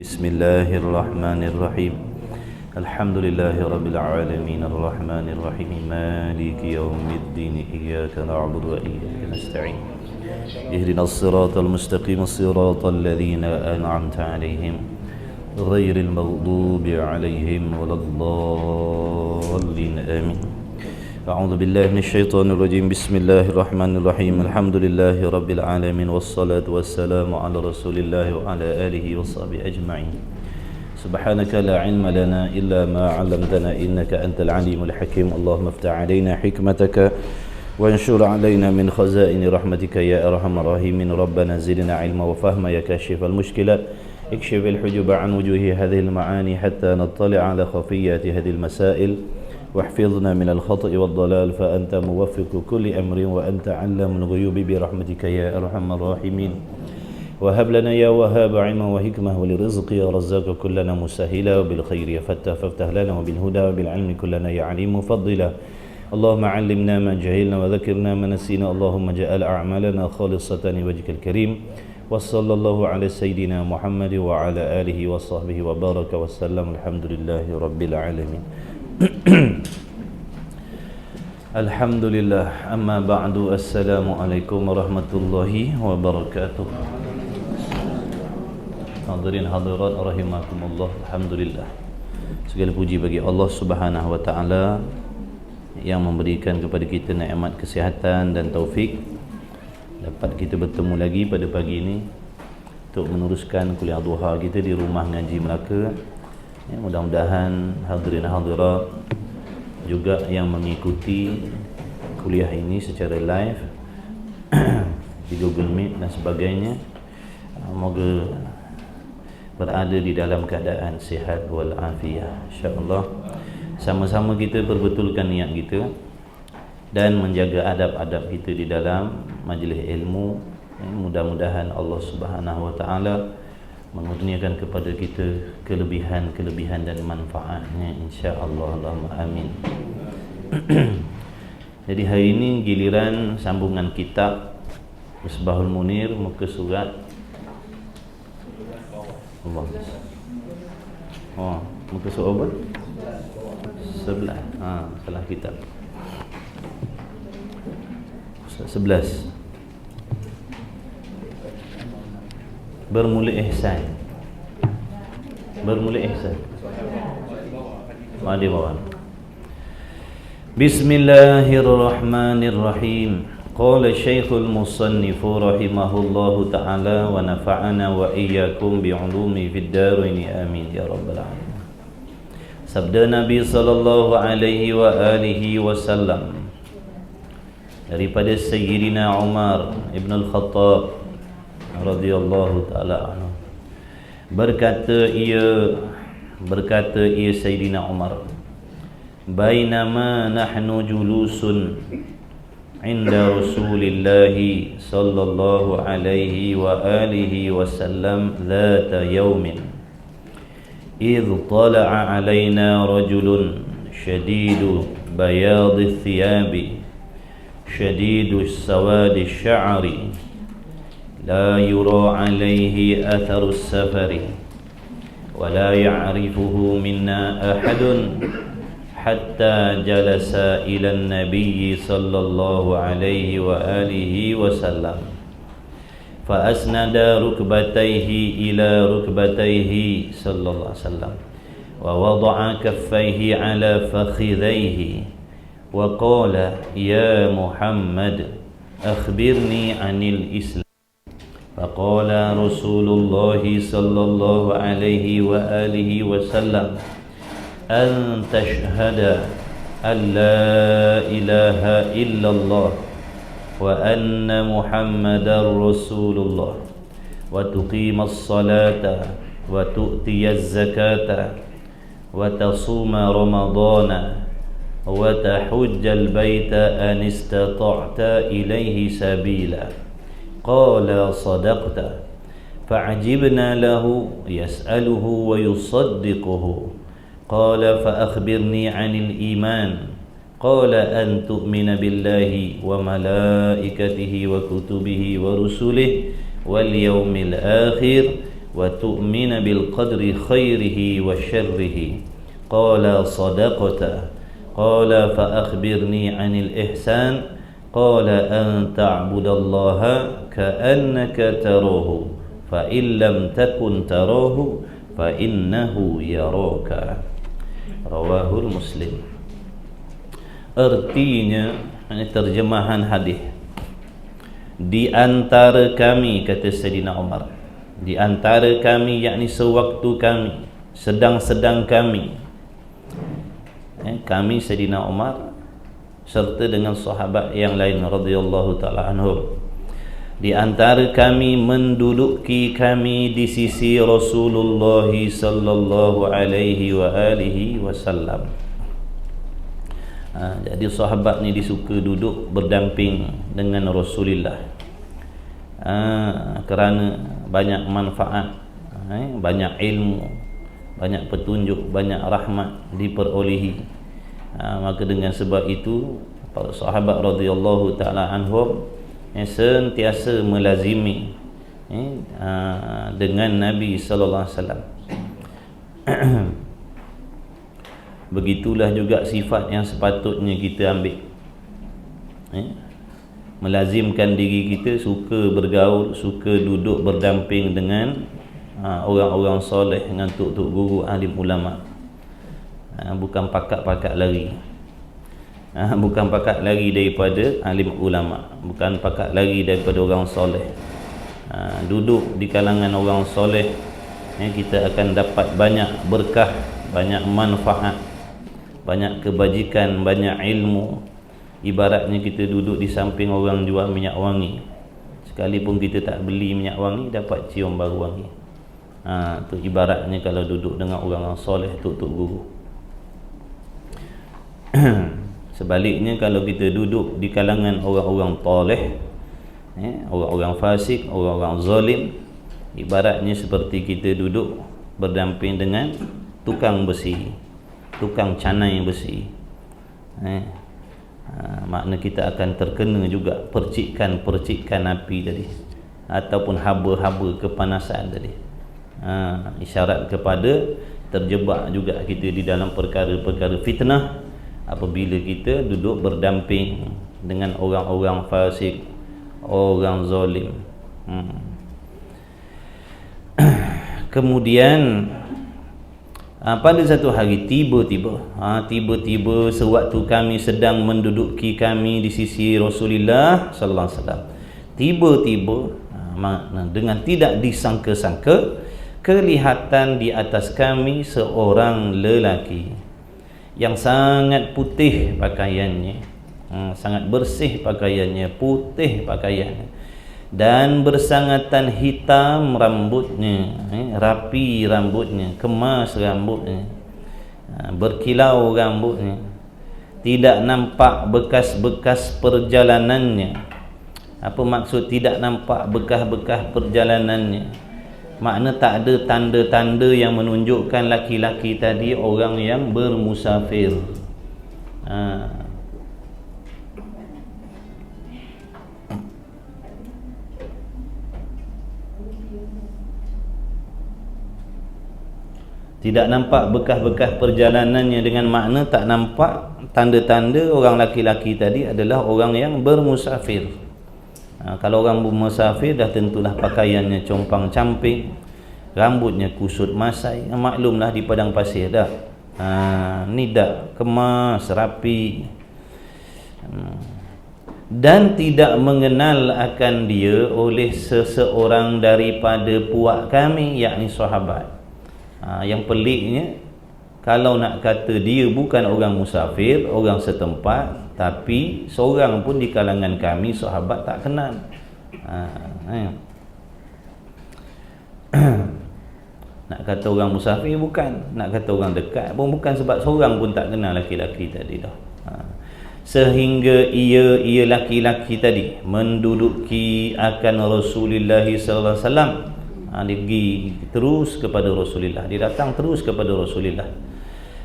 بسم الله الرحمن الرحيم الحمد لله رب العالمين الرحمن الرحيم مالك يوم الدين إياك نعبد وإياك نستعين اهدنا الصراط المستقيم الصراط الذين أنعمت عليهم غير المغضوب عليهم ولا الضالين آمين أعوذ بالله من الشيطان الرجيم بسم الله الرحمن الرحيم الحمد لله رب العالمين والصلاة والسلام على رسول الله وعلى آله وصحبه أجمعين سبحانك لا علم لنا إلا ما علمتنا إنك أنت العليم الحكيم اللهم افتح علينا حكمتك وانشر علينا من خزائن رحمتك يا أرحم الراحمين ربنا زدنا علما وفهما يا كاشف المشكلات اكشف الحجب عن وجوه هذه المعاني حتى نطلع على خفيات هذه المسائل واحفظنا من الخطأ والضلال فأنت موفق كل أمر وأنت علام الغيوب برحمتك يا أرحم الراحمين وهب لنا يا وهاب علما وحكمة ولرزق يا رزاق كلنا مسهلا وبالخير يا فتاح فافتح لنا وبالهدى وبالعلم كلنا يا عليم مفضلا اللهم علمنا ما جهلنا وذكرنا ما نسينا اللهم اجعل أعمالنا خالصة لوجهك الكريم وصلى الله على سيدنا محمد وعلى آله وصحبه وبارك وسلم الحمد لله رب العالمين Alhamdulillah amma ba'du assalamualaikum warahmatullahi wabarakatuh. Hadirin hadirat rahimakumullah. Alhamdulillah. Segala puji bagi Allah Subhanahu wa taala yang memberikan kepada kita nikmat kesihatan dan taufik dapat kita bertemu lagi pada pagi ini untuk meneruskan kuliah duha kita di rumah ngaji Melaka. Ya, mudah-mudahan hadirin hadirat juga yang mengikuti kuliah ini secara live di Google Meet dan sebagainya, semoga berada di dalam keadaan sihat wal afiyah insya-Allah. Sama-sama kita perbetulkan niat kita dan menjaga adab-adab kita di dalam majlis ilmu. Mudah-mudahan Allah Subhanahu wa taala mengurniakan kepada kita kelebihan dan manfaatnya insya-Allah. Allahumma amin. Jadi hari ini giliran sambungan kitab Misbahul Munir muka surat Allah. Muka surat apa? 11. Salah kitab. 11. Bermula ihsan. Mari bawah. Bismillahirrahmanirrahim. Qala Syekhul Musannif rahimahullahu taala wa nafa'ana wa iyyakum bi'ulumi fid dharain amin ya rabbal alamin. Sabda Nabi sallallahu alaihi wa alihi wasallam daripada Sayyidina Umar ibn al-Khattab radhiyallahu taala anhu, berkata ia Sayyidina Umar, bainama nahnu julusun inda Rasulillah sallallahu alaihi wa alihi wasallam dhata yawmin idh tala'a alaina rajulun shadidu bayadi thiyabi shadidu sawadi sya'ri لا يرى عليه أثر السفر ولا يعرفه منا أحد حتى جلس إلى النبي صلى الله عليه وآله وسلم فأسند ركبتيه إلى ركبتيه صلى الله عليه وسلم ووضع كفيه على فخذيه وقال يا محمد أخبرني عن الإسلام فقال رسول الله صلى الله عليه وآله وسلم أن تشهد أن لا إله إلا الله وأن محمدا رسول الله وتقيم الصلاة وتؤتي الزكاة وتصوم رمضان وتحج البيت أن استطعت إليه سبيلا قال صدقت فعجبنا له يسأله ويصدقه قال فأخبرني عن الإيمان قال أن تؤمن بالله وملائكته وكتبه ورسله واليوم الآخر wa tu'mina bil qadri khairihi wa syarrihi. Qala sadaqta. Qala fa akhbirni 'anil ihsan. Qala an ta'budallaha ka'annaka tarahu fa in lam takun tarahu fa innahu yaraka. Rawahul Muslim. Artinya, terjemahan hadis, di antara kami, kata Sayyidina Umar, di antara kami, yakni sewaktu kami, sedang-sedang kami, kami Sayyidina Umar serta dengan sahabat yang lain radhiyallahu taala anhum, di antara kami menduduki kami di sisi Rasulullah sallallahu alaihi wa alihi wasallam. Jadi sahabat ni disuka duduk berdamping dengan Rasulullah, kerana banyak manfaat, banyak ilmu, banyak petunjuk, banyak rahmat diperolehi. Maka dengan sebab itu para sahabat radhiyallahu taala anhum sentiasa melazimi dengan Nabi sallallahu alaihi wasallam. Begitulah juga sifat yang sepatutnya kita ambil, melazimkan diri kita suka bergaul, suka duduk berdamping dengan orang-orang soleh, dengan tok-tok guru, alim ulama. Bukan pakat-pakat lari, bukan pakat lari daripada alim ulama, bukan pakat lari daripada orang soleh. Duduk di kalangan orang soleh, kita akan dapat banyak berkah, banyak manfaat, banyak kebajikan, banyak ilmu. Ibaratnya kita duduk di samping orang jual minyak wangi, sekalipun kita tak beli minyak wangi, dapat cium bau wangi. Tu ibaratnya kalau duduk dengan orang soleh, tok-tok guru. Sebaliknya, kalau kita duduk di kalangan orang-orang toleh, orang-orang fasik, orang-orang zalim, ibaratnya seperti kita duduk berdamping dengan tukang besi, tukang canai besi. Makna kita akan terkena juga percikan-percikan api tadi, ataupun haba-haba kepanasan tadi. Isyarat kepada terjebak juga kita di dalam perkara-perkara fitnah apabila kita duduk berdamping dengan orang-orang fasik, orang zalim. Kemudian pada satu hari tiba-tiba sewaktu kami sedang menduduki kami di sisi Rasulullah sallallahu alaihi wasallam, tiba-tiba dengan tidak disangka-sangka kelihatan di atas kami seorang lelaki yang sangat putih pakaiannya, sangat bersih pakaiannya, putih pakaiannya, dan bersangatan hitam rambutnya, rapi rambutnya, kemas rambutnya, berkilau rambutnya, tidak nampak bekas-bekas perjalanannya. Apa maksud tidak nampak bekas-bekas perjalanannya? Makna tak ada tanda-tanda yang menunjukkan laki-laki tadi orang yang bermusafir. Tidak nampak bekas-bekas perjalanannya, dengan makna tak nampak tanda-tanda orang laki-laki tadi adalah orang yang bermusafir. Kalau orang bermusafir dah tentulah pakaiannya compang-camping, rambutnya kusut masai. Maklumlah di padang pasir dah. Ni dah kemas, rapi. Dan tidak mengenal akan dia oleh seseorang daripada puak kami, yakni sahabat. Yang peliknya, kalau nak kata dia bukan orang musafir, orang setempat, tapi seorang pun di kalangan kami sahabat tak kenal. Nak kata orang musafir bukan, nak kata orang dekat pun bukan, sebab seorang pun tak kenal laki-laki tadi dah. Sehingga ia laki-laki tadi menduduki akan Rasulullah sallallahu alaihi wasallam. Dia pergi terus kepada Rasulullah, dia datang terus kepada Rasulullah,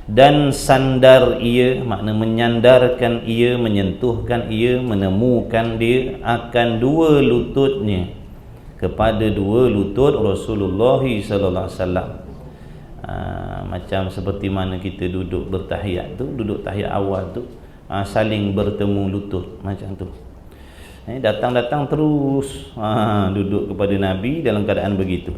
dan sandar ia, makna menyandarkan ia, menyentuhkan ia, menemukan dia akan dua lututnya, kepada dua lutut Rasulullah sallallahu alaihi wasallam. Macam seperti mana kita duduk bertahiyat tu, duduk tahiyat awal tu, saling bertemu lutut macam tu. Datang-datang terus duduk kepada Nabi dalam keadaan begitu.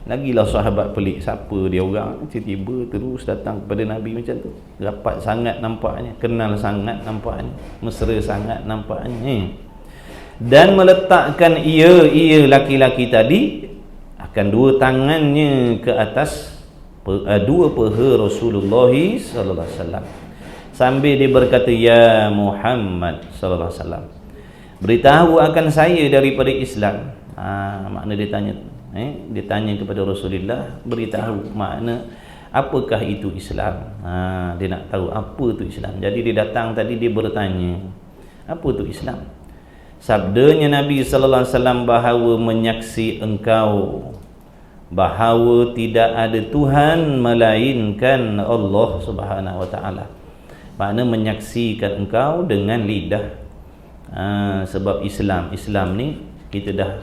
Lagilah sahabat pelik, siapa dia orang tiba-tiba terus datang kepada Nabi macam tu. Rapat sangat nampaknya, kenal sangat nampaknya, mesra sangat nampaknya. Dan meletakkan ia laki-laki tadi akan dua tangannya ke atas dua paha Rasulullah sallallahu alaihi wasallam, sambil dia berkata, ya Muhammad sallallahu alaihi wasallam, beritahu akan saya daripada Islam. Makna dia tanya, dia tanya kepada Rasulullah, beritahu makna apakah itu Islam. Dia nak tahu apa itu Islam. Jadi dia datang tadi, dia bertanya, apa itu Islam? Sabdanya Nabi sallallahu alaihi wasallam bahawa menyaksi engkau bahawa tidak ada Tuhan melainkan Allah Subhanahu wa taala. Makna menyaksikan engkau dengan lidah. Sebab Islam ni kita dah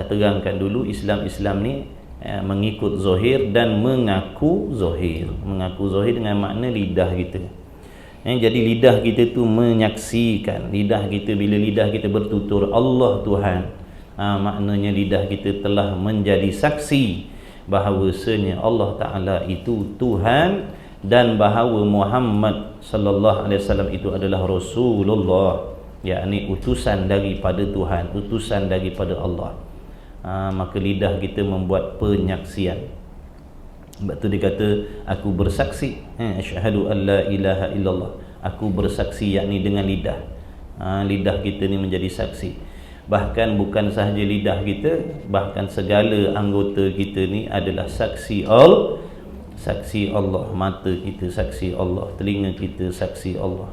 terangkan dulu, Islam ni mengikut zahir dan mengaku zahir. Mengaku zahir dengan makna lidah kita. Jadi lidah kita tu menyaksikan. Lidah kita, bila lidah kita bertutur Allah Tuhan, maknanya lidah kita telah menjadi saksi bahawasanya Allah Ta'ala itu Tuhan, dan bahawa Muhammad sallallahu alaihi wasallam itu adalah Rasulullah, yakni utusan daripada Tuhan, utusan daripada Allah. Maka lidah kita membuat penyaksian. Sebab tu dia kata, aku bersaksi, asyhadu an la ilaha illallah, aku bersaksi, yakni dengan lidah. Lidah kita ni menjadi saksi. Bahkan bukan sahaja lidah kita, bahkan segala anggota kita ni adalah saksi Allah. Mata kita saksi Allah, telinga kita saksi Allah,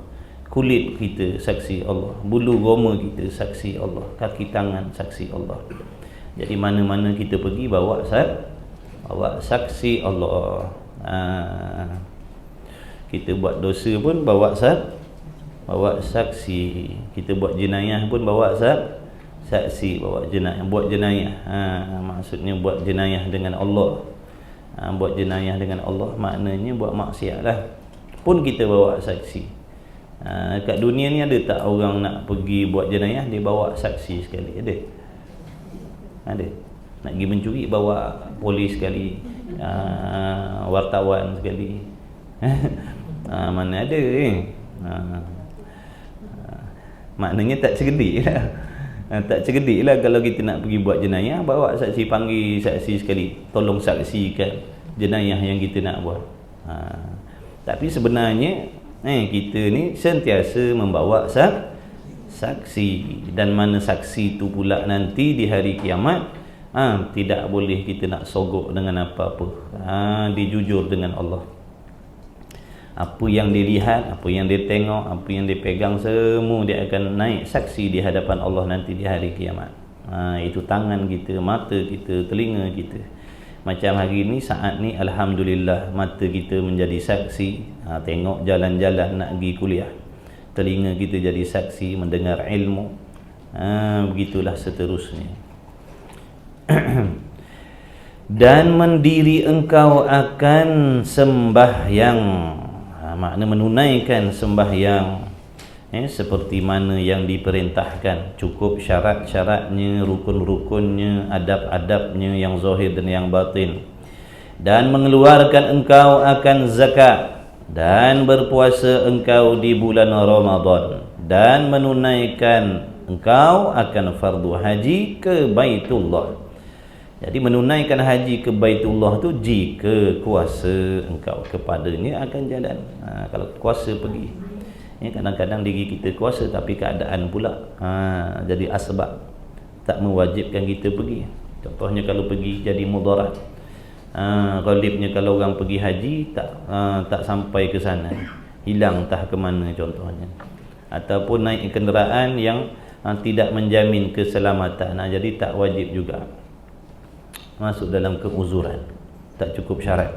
kulit kita saksi Allah, bulu roma kita saksi Allah, kaki tangan saksi Allah. Jadi mana-mana kita pergi bawa saksi Allah. Kita buat dosa pun bawa saksi. Kita buat jenayah pun bawa saksi. Buat jenayah, maksudnya buat jenayah dengan Allah. Buat jenayah dengan Allah maknanya buat maksiat lah, pun kita bawa saksi. Kat dunia ni ada tak orang nak pergi buat jenayah dia bawa saksi sekali? Ada. Nak pergi mencuri bawa polis sekali, wartawan sekali. Mana ada maknanya tak cerdik lah. Tak cerdik lah kalau kita nak pergi buat jenayah, bawa saksi, panggil saksi sekali, tolong saksikan jenayah yang kita nak buat. Tapi sebenarnya kita ni sentiasa membawa saksi. Dan mana saksi tu pula nanti di hari kiamat, tidak boleh kita nak sogok dengan apa-apa. Dia jujur dengan Allah. Apa yang dia lihat, apa yang dia tengok, apa yang dia pegang, semua dia akan naik saksi di hadapan Allah nanti di hari kiamat. Itu tangan kita, mata kita, telinga kita. Macam hari ni, saat ni, alhamdulillah, mata kita menjadi saksi, tengok jalan-jalan nak pergi kuliah. Telinga kita jadi saksi mendengar ilmu. Begitulah seterusnya. Dan mendiri engkau akan sembahyang, makna menunaikan sembahyang seperti mana yang diperintahkan, cukup syarat-syaratnya, rukun-rukunnya, adab-adabnya yang zahir dan yang batin. Dan mengeluarkan engkau akan zakat, dan berpuasa engkau di bulan Ramadan, dan menunaikan engkau akan fardu haji ke Baitullah. Jadi menunaikan haji ke Baitullah tu jika kuasa engkau kepadanya akan jalan. Kalau kuasa pergi. Kadang-kadang diri kita kuasa tapi keadaan pula jadi asbab tak mewajibkan kita pergi. Contohnya kalau pergi jadi mudarat. Ghalibnya kalau orang pergi haji tak sampai ke sana, hilang entah ke mana contohnya. Ataupun naik kenderaan yang tidak menjamin keselamatan, jadi tak wajib juga, masuk dalam keuzuran, tak cukup syarat.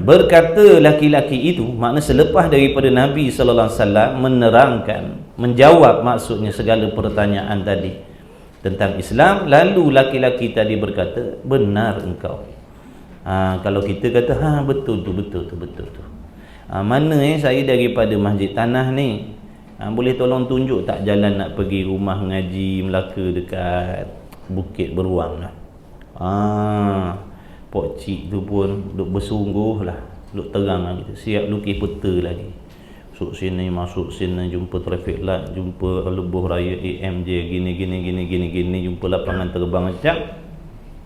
Berkata laki-laki itu, makna selepas daripada Nabi sallallahu alaihi wasallam menerangkan, menjawab maksudnya segala pertanyaan tadi, tentang Islam, lalu laki-laki tadi berkata, benar engkau. Kalau kita kata, betul tu. Mana saya daripada Masjid Tanah ni, boleh tolong tunjuk tak jalan nak pergi rumah ngaji Melaka dekat Bukit Beruang lah. Pok cik tu pun duk bersungguh lah, duk terang lah gitu. Siap lukis peta lagi, masuk sini jumpa traffic light, jumpa lebuh raya AMJ, gini, jumpa lapangan terbang macam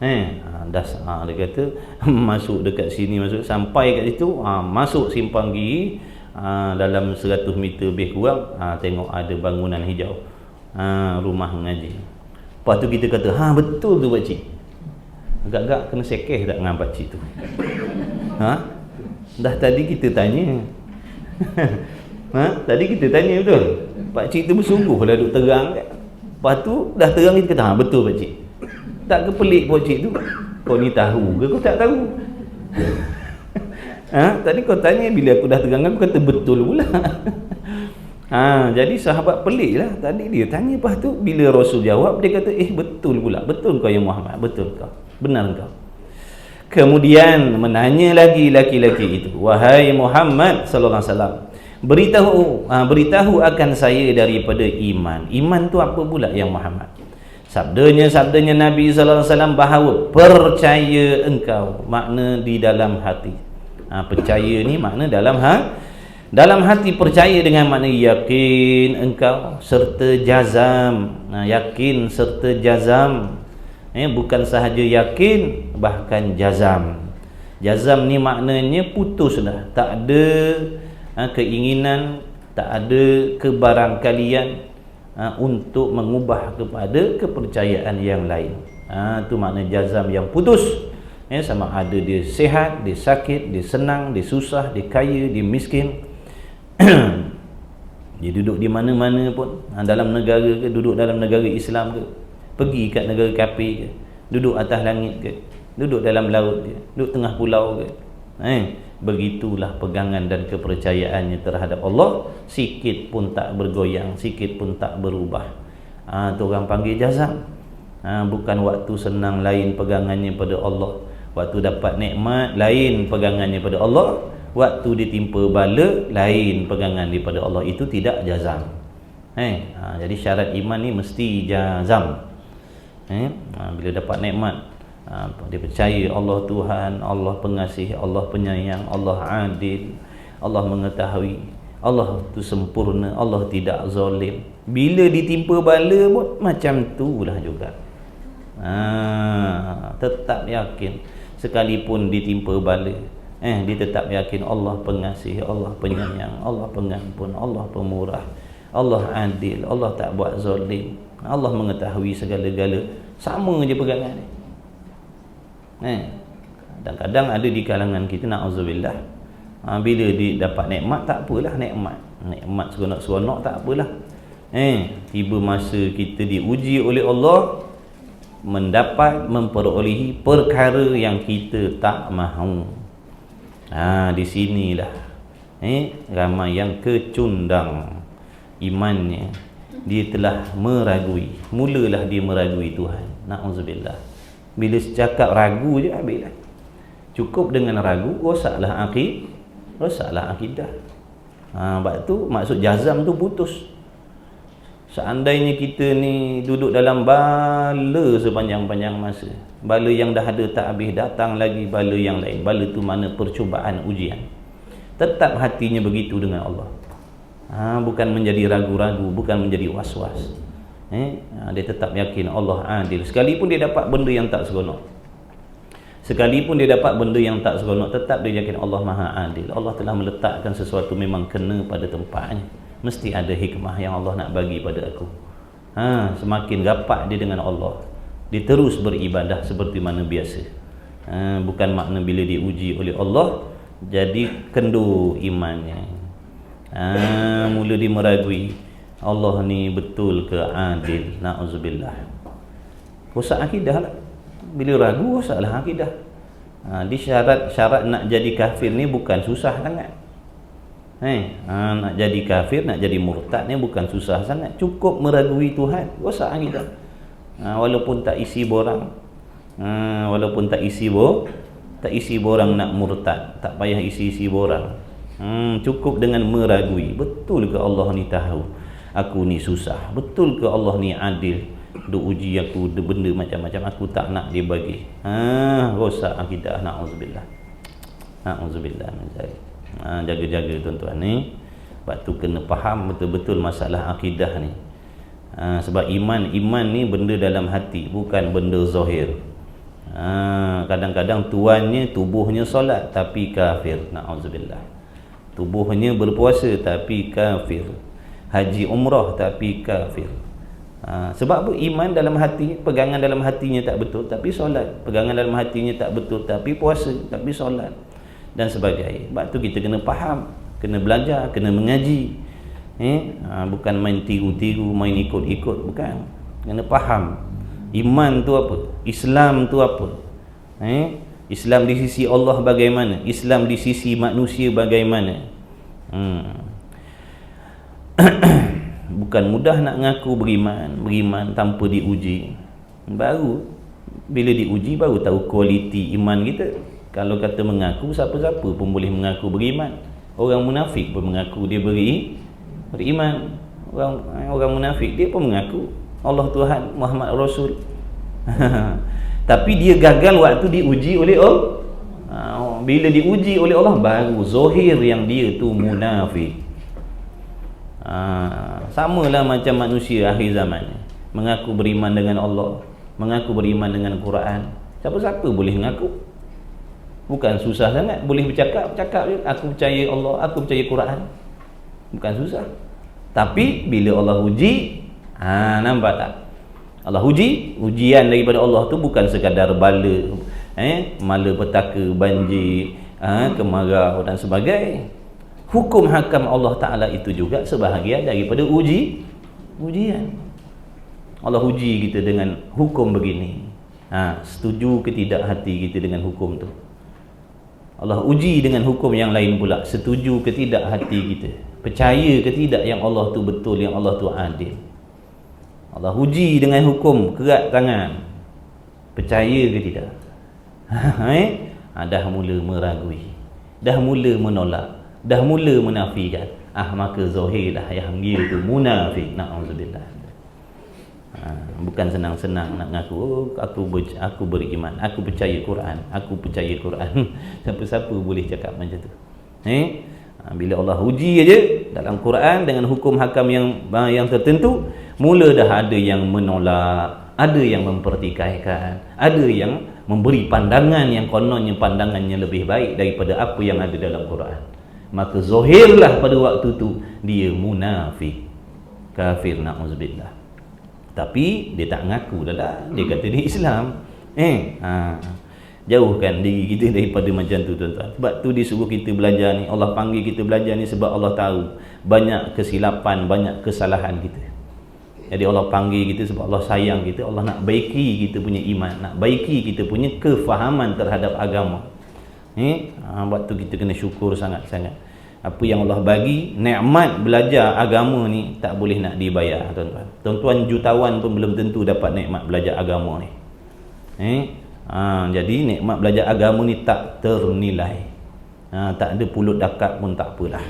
dia kata masuk dekat sini, masuk sampai kat situ, masuk simpang gigi, dalam 100 meter lebih kurang, tengok ada bangunan hijau, rumah mengaji. Lepas tu kita kata, betul tu pakcik. Agak-agak kena sekeh tak dengan pakcik tu? Dah tadi kita tanya. Tadi kita tanya betul. Pakcik tu bersungguh lah duk terang kan. Lepas tu dah terang, kita kata, betul pakcik. Tak ke pelik pakcik tu? Kau ni tahu ke kau tak tahu? Tadi kau tanya, bila aku dah terang aku kata betul pula. Jadi sahabat pelik lah. Tadi dia tanya, lepas tu bila Rasul jawab, dia kata betul pula. Betul kau ya Muhammad, betul kau, benar kau. Kemudian menanya lagi laki-laki itu, wahai Muhammad sallallahu alaihi wasallam, beritahu akan saya daripada iman. Iman tu apa pula ya Muhammad? Sabdanya Nabi sallallahu alaihi wasallam bahawa percaya engkau, makna di dalam hati. Percaya ni makna dalam hati, percaya dengan makna yakin engkau serta jazam. Yakin serta jazam, bukan sahaja yakin, bahkan jazam. Jazam ni maknanya putus dah, tak ada keinginan, tak ada kebarangkalian untuk mengubah kepada kepercayaan yang lain. Itu makna jazam yang putus. Sama ada dia sihat, dia sakit, dia senang, dia susah, dia kaya, dia miskin. Dia duduk di mana-mana pun, dalam negara ke, duduk dalam negara Islam ke, pergi kat negara kafir ke, duduk atas langit ke, duduk dalam laut ke, duduk tengah pulau ke, begitulah pegangan dan kepercayaannya terhadap Allah, sikit pun tak bergoyang, sikit pun tak berubah. Tu orang panggil jazam. Bukan waktu senang lain pegangannya pada Allah, waktu dapat nikmat lain pegangannya pada Allah, waktu ditimpa bala lain pegangan daripada Allah. Itu tidak jazam. Jadi syarat iman ni mesti jazam. Bila dapat nikmat, dia percaya Allah Tuhan, Allah pengasih, Allah penyayang, Allah adil, Allah mengetahui, Allah tu sempurna, Allah tidak zalim. Bila ditimpa bala pun macam itulah juga. Tetap yakin, sekalipun ditimpa bala, dia tetap yakin Allah pengasih, Allah penyayang, Allah pengampun, Allah pemurah, Allah adil, Allah tak buat zalim, Allah mengetahui segala-gala. Sama je pegangan ni. Kadang-kadang ada di kalangan kita, na'udzubillah, bila dia dapat nikmat, tak apalah, nikmat seronok-seronok tak apalah. Tiba masa kita diuji oleh Allah, memperolehi perkara yang kita tak mahu. Di sinilah ramai yang kecundang imannya. Dia telah meragui, mulalah dia meragui Tuhan. Na'udzubillah. Bila cakap ragu je habislah. Cukup dengan ragu, rosaklah akidah. Sebab tu maksud jazam tu putus. Seandainya kita ni duduk dalam bala sepanjang-panjang masa, bala yang dah ada tak habis, datang lagi bala yang lain. Bala tu mana percubaan, ujian. Tetap hatinya begitu dengan Allah. Bukan menjadi ragu-ragu, bukan menjadi was-was. Dia tetap yakin Allah adil. Sekalipun dia dapat benda yang tak seronok, tetap dia yakin Allah maha adil. Allah telah meletakkan sesuatu memang kena pada tempatnya. Mesti ada hikmah yang Allah nak bagi pada aku. Semakin rapat dia dengan Allah, dia terus beribadah seperti mana biasa. Bukan makna bila diuji oleh Allah jadi kendur imannya. Mula dia meragui, Allah ni betul ke adil? Na'udzubillah. Rosak akidah lah. Bila ragu, rosaklah akidah. Di syarat nak jadi kafir ni bukan susah sangat. Nak jadi kafir, nak jadi murtad ni bukan susah sangat. Cukup meragui Tuhan, rosak akidah. Walaupun tak isi borang, walaupun tak isi borang nak murtad, tak payah isi borang. Cukup dengan meragui, betul ke Allah ni tahu aku ni susah, betul ke Allah ni adil, duk uji aku benda macam-macam, aku tak nak dia bagi. Rosak akidah, na'udzubillah min zalik. Jaga-jaga tuan-tuan ni. Sebab tu kena faham betul-betul masalah akidah ni. Sebab iman ni benda dalam hati, bukan benda zahir. Kadang-kadang tuannya tubuhnya solat tapi kafir, na'udzubillah. Tubuhnya berpuasa tapi kafir, haji umrah tapi kafir. Sebab apa? Iman dalam hati, pegangan dalam hatinya tak betul tapi solat, pegangan dalam hatinya tak betul tapi puasa tapi solat, dan sebagainya. Sebab tu kita kena faham, kena belajar, kena mengaji. Bukan main tiru-tiru, main ikut-ikut, bukan. Kena faham iman tu apa, Islam tu apa. Islam di sisi Allah bagaimana, Islam di sisi manusia bagaimana. Bukan mudah nak ngaku beriman tanpa diuji. Baru bila diuji baru tahu kualiti iman kita. Kalau kata mengaku, siapa-siapa pun boleh mengaku beriman. Orang munafik pun mengaku dia beriman. Orang munafik dia pun mengaku Allah Tuhan, Muhammad Rasul. Tapi dia gagal waktu diuji oleh Allah. Bila diuji oleh Allah baru zahir yang dia tu munafik. Samalah macam manusia akhir zaman, mengaku beriman dengan Allah, mengaku beriman dengan Quran. Siapa-siapa boleh mengaku. Bukan susah sangat, boleh bercakap je, aku percaya Allah, aku percaya Quran. Bukan susah. Tapi bila Allah uji, nampak tak? Allah ujian daripada Allah tu bukan sekadar bala, malapetaka, banjir, kemarau dan sebagainya. Hukum hakam Allah Ta'ala itu juga sebahagian daripada ujian. Allah uji kita dengan hukum begini. Setuju ke tidak hati kita dengan hukum tu? Allah uji dengan hukum yang lain pula. Setuju ke tidak hati kita? Percaya ke tidak yang Allah tu betul, yang Allah tu adil? Allah uji dengan hukum kerat tangan. Percaya ke tidak? Dah mula meragui, dah mula menolak, dah mula menafikan, maka zahirlah yang dia tu munafik, na'udzubillah. Bukan senang-senang nak ngaku aku beriman, aku percaya Quran, aku percaya Quran. Siapa-siapa boleh cakap macam tu. Bila Allah uji aja dalam Quran dengan hukum hakam yang tertentu, mula dah ada yang menolak, ada yang mempertikaikan, ada yang memberi pandangan yang kononnya pandangannya lebih baik daripada apa yang ada dalam Quran. Maka zahirlah pada waktu tu dia munafik, kafir, na'udzubillah. Tapi dia tak ngaku dah lah. Dia kata dia Islam. Jauhkan diri kita daripada macam tu, tuan-tuan. Sebab tu disuruh kita belajar ni. Allah panggil kita belajar ni sebab Allah tahu banyak kesilapan, banyak kesalahan kita. Jadi Allah panggil kita sebab Allah sayang kita. Allah nak baiki kita punya iman, nak baiki kita punya kefahaman terhadap agama. Waktu kita kena syukur sangat-sangat. Apa yang Allah bagi, nikmat belajar agama ni tak boleh nak dibayar, tuan-tuan. Tuan-tuan jutawan pun belum tentu dapat nikmat belajar agama ni. Jadi nikmat belajar agama ni tak ternilai. Tak ada pulut dakat pun tak apalah.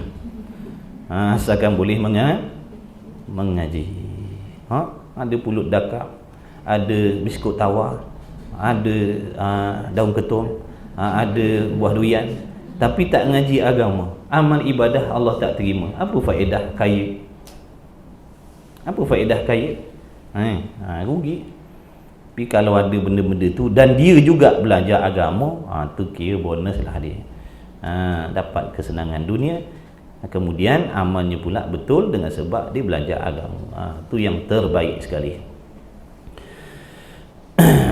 Asalkan boleh mengaji. Ada pulut dakat, ada biskut tawar, ada daun ketum, ada buah durian, tapi tak ngaji agama, amal ibadah Allah tak terima. Apa faedah kaya? Apa faedah kaya? Rugi. Tapi kalau ada benda-benda tu dan dia juga belajar agama, tu kira bonus lah dia. Dapat kesenangan dunia, kemudian amalnya pula betul dengan sebab dia belajar agama. Tu yang terbaik sekali.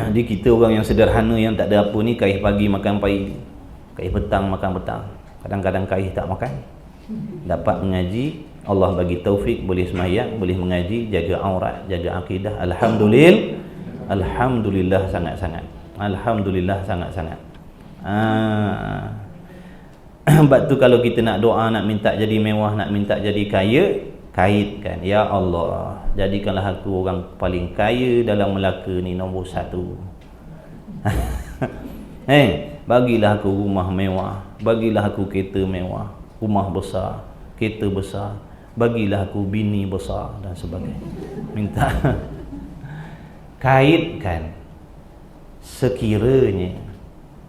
Jadi kita orang yang sederhana yang tak ada apa ni, kaih pagi makan pagi, kaih petang makan petang, kadang-kadang kaih tak makan. Dapat mengaji, Allah bagi taufik, boleh sembahyang, boleh mengaji, jaga aurat, jaga akidah. Alhamdulillah sangat-sangat. Alhamdulillah sangat-sangat. Sebab tu kalau kita nak doa, nak minta jadi mewah, nak minta jadi kaya, kaitkan, ya Allah, jadikanlah aku orang paling kaya dalam Melaka ni, nombor 1. Bagilah aku rumah mewah, bagilah aku kereta mewah, rumah besar, kereta besar, bagilah aku bini besar dan sebagainya. Minta kaitkan, sekiranya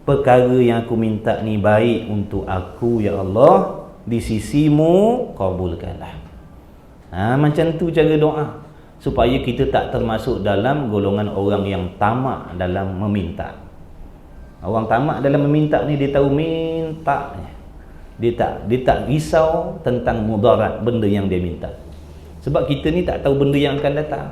perkara yang aku minta ni baik untuk aku, ya Allah, di sisimu, kabulkanlah. Macam tu cara doa, supaya kita tak termasuk dalam golongan orang yang tamak dalam meminta. Orang tamak dalam meminta ni, dia tahu minta, dia tak risau tentang mudarat benda yang dia minta. Sebab kita ni tak tahu benda yang akan datang.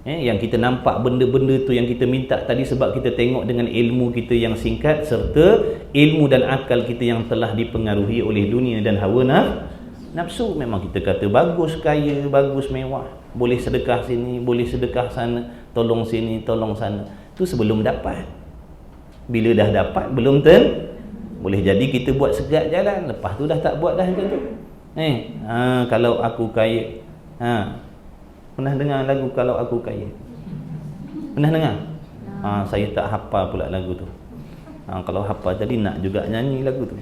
Yang kita nampak benda-benda tu yang kita minta tadi, sebab kita tengok dengan ilmu kita yang singkat, serta ilmu dan akal kita yang telah dipengaruhi oleh dunia dan hawa nafsu. Memang kita kata bagus kaya, bagus mewah, boleh sedekah sini, boleh sedekah sana, tolong sini, tolong sana. Tu sebelum dapat. Bila dah dapat, belum boleh jadi kita buat segat jalan, lepas tu dah tak buat dah macam tu. Kalau aku kaya, pernah dengar lagu Kalau Aku Kaya? Pernah dengar? Saya tak hafal pula lagu tu. Kalau hafal tadi nak juga nyanyi lagu tu.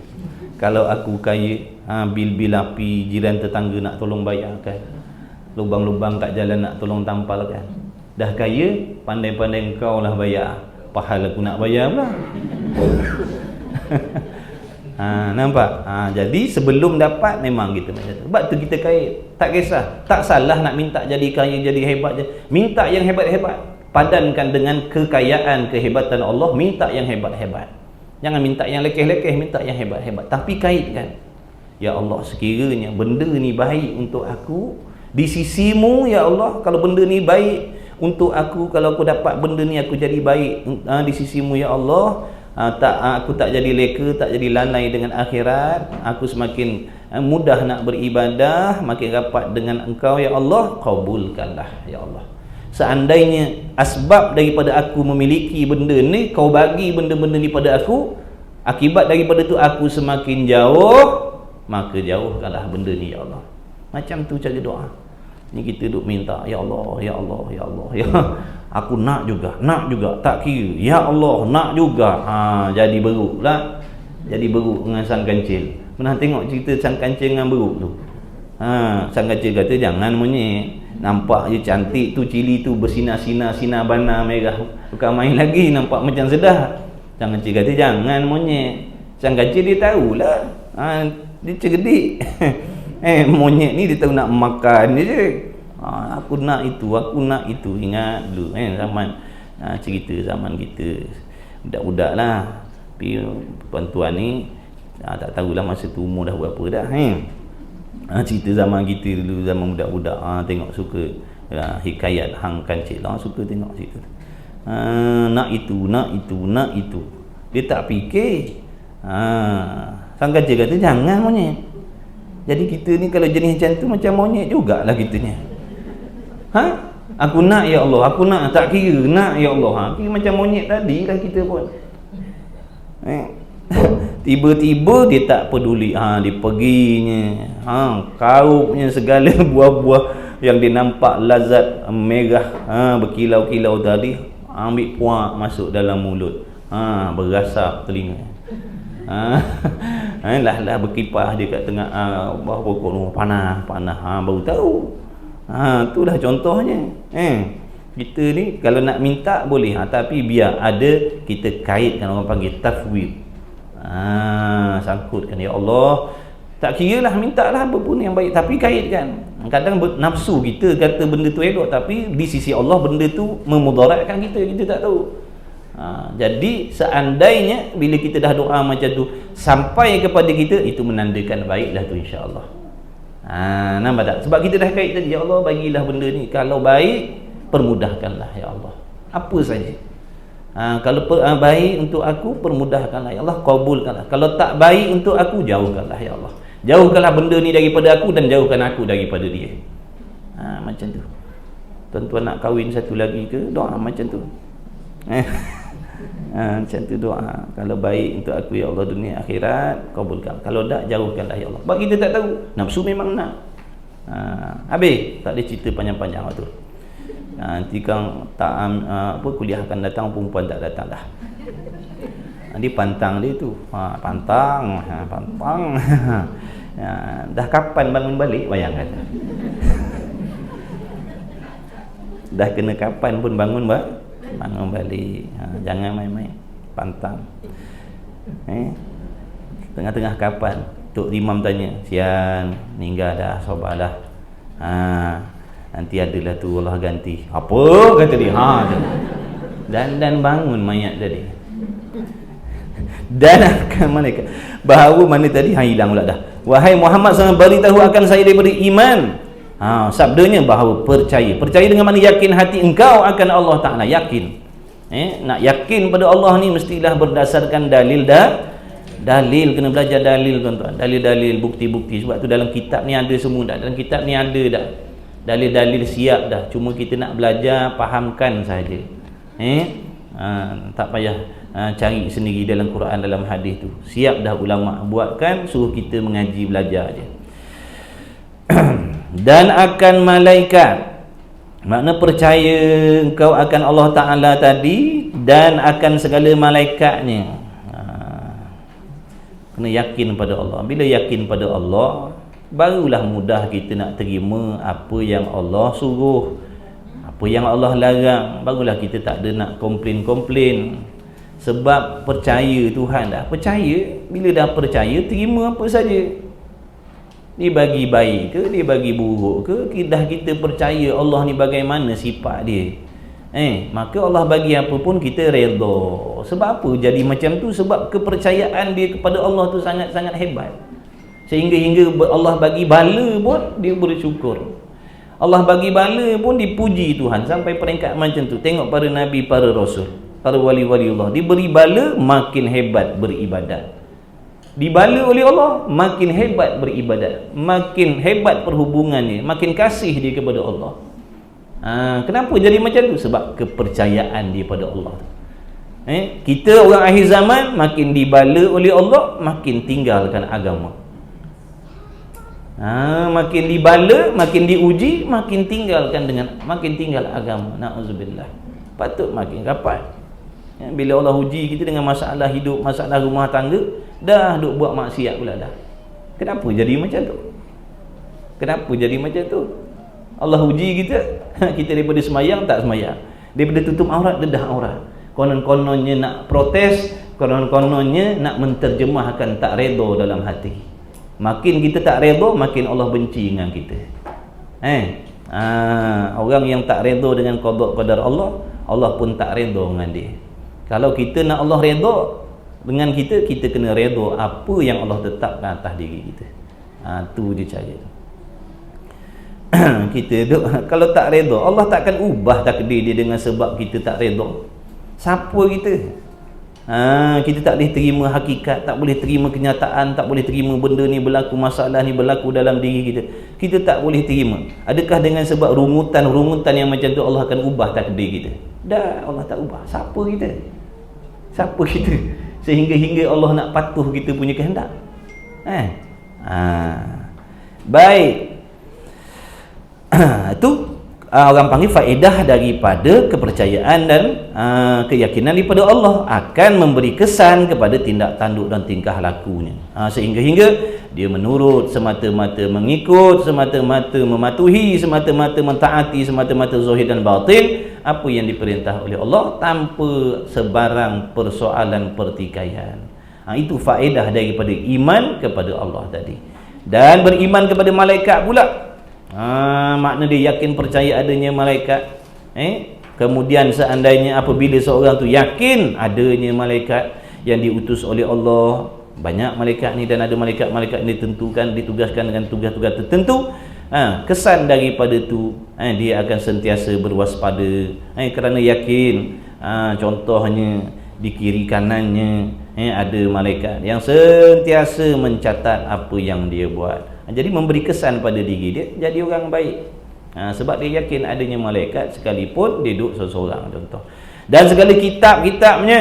Kalau aku kaya, bil-bil api jiran tetangga nak tolong bayarkan, lubang-lubang kat jalan nak tolong tampalkan. Dah kaya, pandai-pandai engkau lah bayar, pahala aku nak bayar pula. Nampak? Jadi sebelum dapat memang kita macam tu. Sebab tu kita kaya, tak kisah, tak salah nak minta jadi kaya, jadi hebat je. Minta yang hebat-hebat, padankan dengan kekayaan, kehebatan Allah. Minta yang hebat-hebat, jangan minta yang lekeh-lekeh, minta yang hebat-hebat. Tapi kaitkan, ya Allah, sekiranya benda ni baik untuk aku di sisimu, ya Allah, kalau benda ni baik untuk aku, kalau aku dapat benda ni aku jadi baik di sisimu, ya Allah, aku tak jadi leka, tak jadi lalai dengan akhirat, aku semakin mudah nak beribadah, makin rapat dengan engkau, ya Allah, kabulkanlah, ya Allah. Seandainya asbab daripada aku memiliki benda ni, kau bagi benda-benda ni pada aku, akibat daripada tu aku semakin jauh, maka jauhkanlah benda ni, ya Allah. Macam tu cara doa. Ni kita duk minta, ya Allah, ya Allah, ya Allah, ya aku nak juga, tak kira, ya Allah, nak juga. Jadi beruk lah, jadi beruk dengan sang kancil. Pernah tengok cerita sang kancil dengan beruk tu? Sang kancil kata, jangan monyet, nampak je cantik tu, cili tu bersinar-sinar, sinar bana merah, bukan main lagi, nampak macam sedap. Sang kancil kata, jangan monyet. Sang kancil dia tahulah, dia cerdik. Monyet ni dia tahu nak makan je. Aku nak itu, aku nak itu. Ingat dulu zaman cerita zaman kita budak-budak lah, tapi tuan-tuan ni tak tahulah masa tu umur dah berapa dah. Cerita zaman kita dulu, zaman budak-budak, tengok suka hikayat hang kancil, suka tengok cerita. Nak itu, nak itu, nak itu. Dia tak fikir. Sang kancil kata, jangan monyet. Jadi kita ni kalau jenis macam tu, macam monyet jugalah kitanya. Aku nak, ya Allah, aku nak, tak kira, nak, ya Allah. Kira macam monyet tadi lah kita pun. Tiba-tiba dia tak peduli, dia perginya, kaupnya segala buah-buah yang dia nampak lazat merah, berkilau-kilau tadi, ambil puak masuk dalam mulut, berasap telinga. Lah berkipas dia kat tengah bawah pokok, panas, baru tahu. Tu dah contohnya. Kita ni kalau nak minta boleh, tapi biar ada kita kaitkan, orang panggil tafwid. Sangkutkan, ya Allah, tak kira lah, minta lah apa pun yang baik, tapi kaitkan. Kadang nafsu kita kata benda tu elok, tapi di sisi Allah benda tu memudaratkan kita tak tahu. Jadi seandainya bila kita dah doa macam tu sampai kepada kita, itu menandakan baiklah tu, insya-Allah. Nampak tak? Sebab kita dah kait tadi, ya Allah, bagilah benda ni, kalau baik permudahkanlah, ya Allah, apa saja. Kalau baik untuk aku, permudahkanlah, ya Allah, kabulkanlah. Kalau tak baik untuk aku, jauhkanlah, ya Allah. Jauhkanlah benda ni daripada aku, dan jauhkan aku daripada dia. Macam tu. Tuan-tuan nak kahwin satu lagi ke, doa macam tu. Macam tu doa. Kalau baik untuk aku, ya Allah, dunia akhirat, kabulkan. Kalau tak, jauhkanlah, ya Allah. Sebab kita tak tahu, nafsu memang nak. Habis, tak ada cerita panjang-panjang tu. Nanti kang tak kuliah akan datang, perempuan tak datang dah. Dia pantang dia tu. Pantang. Dah kapan bangun balik, bayangkan. Dah kena kapan pun bangun balik. Jangan main-main. Pantang. Tengah-tengah kapan Tok Imam tanya, sian meninggal dah, sabar dah. Nanti adalah tu Allah ganti. Apa kata dia? Dan bangun mayat tadi. Dan akan malaikat. Bahawa mana tadi? Hilang pula dah. Wahai Muhammad SAW, beritahu akan saya daripada iman. Sabdanya bahawa percaya. Percaya dengan mana? Yakin hati engkau akan Allah Ta'ala. Yakin. Nak yakin pada Allah ni mestilah berdasarkan dalil dalil, kena belajar dalil tuan-tuan. Dalil-dalil, bukti-bukti. Sebab tu dalam kitab ni ada semua dah. Dalam kitab ni ada dah. Dalil-dalil siap dah. Cuma kita nak belajar, fahamkan saja. Tak payah cari sendiri dalam Quran, dalam hadis tu. Siap dah ulama buatkan, suruh kita mengaji, belajar aja. Dan akan malaikat. Makna percaya engkau akan Allah Ta'ala tadi, dan akan segala malaikatnya. Kena yakin pada Allah. Bila yakin pada Allah, barulah mudah kita nak terima apa yang Allah suruh, apa yang Allah larang. Barulah kita tak ada nak komplain. Sebab percaya Tuhan dah. Percaya, bila dah percaya, terima apa saja. Dia bagi baik ke, dia bagi buruk ke, dah kita percaya Allah ni bagaimana sifat dia, maka Allah bagi apa pun kita redha. Sebab apa jadi macam tu? Sebab kepercayaan dia kepada Allah tu sangat-sangat hebat, sehingga Allah bagi bala pun dia bersyukur. Allah bagi bala pun dipuji Tuhan. Sampai peringkat macam tu. Tengok para nabi, para rasul, para wali-wali Allah, diberi bala makin hebat beribadat. Dibala oleh Allah makin hebat beribadat, makin hebat perhubungannya, makin kasih dia kepada Allah. Kenapa jadi macam tu? Sebab kepercayaan dia pada Allah. Kita orang akhir zaman makin dibala oleh Allah, makin tinggalkan agama. Makin dibala, makin diuji, makin tinggal agama. Na'udzubillah. Patut makin rapat. Bila Allah uji kita dengan masalah hidup, masalah rumah tangga, dah duk buat maksiat pula dah. Kenapa jadi macam tu? Allah uji kita, kita daripada semayang tak semayang, daripada tutup aurat dedah aurat. Konon-kononnya nak protes, konon-kononnya nak menterjemahkan tak redha dalam hati. Makin kita tak redha, makin Allah benci dengan kita. Orang yang tak redha dengan qada qadar Allah, Allah pun tak redha dengan dia. Kalau kita nak Allah redha dengan kita, kita kena redha apa yang Allah tetapkan atas diri kita. Tu dia cara. Kita duk, kalau tak redha, Allah takkan ubah takdir dia dengan sebab kita tak redha. Siapa kita? Kita tak boleh terima hakikat, tak boleh terima kenyataan, tak boleh terima benda ni berlaku, masalah ni berlaku dalam diri kita. Kita tak boleh terima. Adakah dengan sebab rungutan yang macam tu Allah akan ubah takdir kita? Dah, Allah tak ubah. Siapa kita? Sehingga Allah nak patuh kita punya kehendak. Baik. Itu orang panggil faedah daripada kepercayaan dan keyakinan daripada Allah akan memberi kesan kepada tindak tanduk dan tingkah lakunya, sehingga dia menurut, semata-mata mengikut, semata-mata mematuhi, semata-mata mentaati, semata-mata zahir dan batin apa yang diperintah oleh Allah tanpa sebarang persoalan pertikaian. Itu faedah daripada iman kepada Allah tadi. Dan beriman kepada malaikat pula, makna dia yakin percaya adanya malaikat. Kemudian seandainya apabila seorang tu yakin adanya malaikat yang diutus oleh Allah, banyak malaikat ni, dan ada malaikat-malaikat ni ditentukan, ditugaskan dengan tugas-tugas tertentu, kesan daripada tu dia akan sentiasa berwaspada, kerana yakin. Contohnya di kiri kanannya ada malaikat yang sentiasa mencatat apa yang dia buat. Jadi memberi kesan pada diri dia jadi orang baik, sebab dia yakin adanya malaikat sekalipun dia duduk seorang, contoh. Dan segala kitab-kitabnya,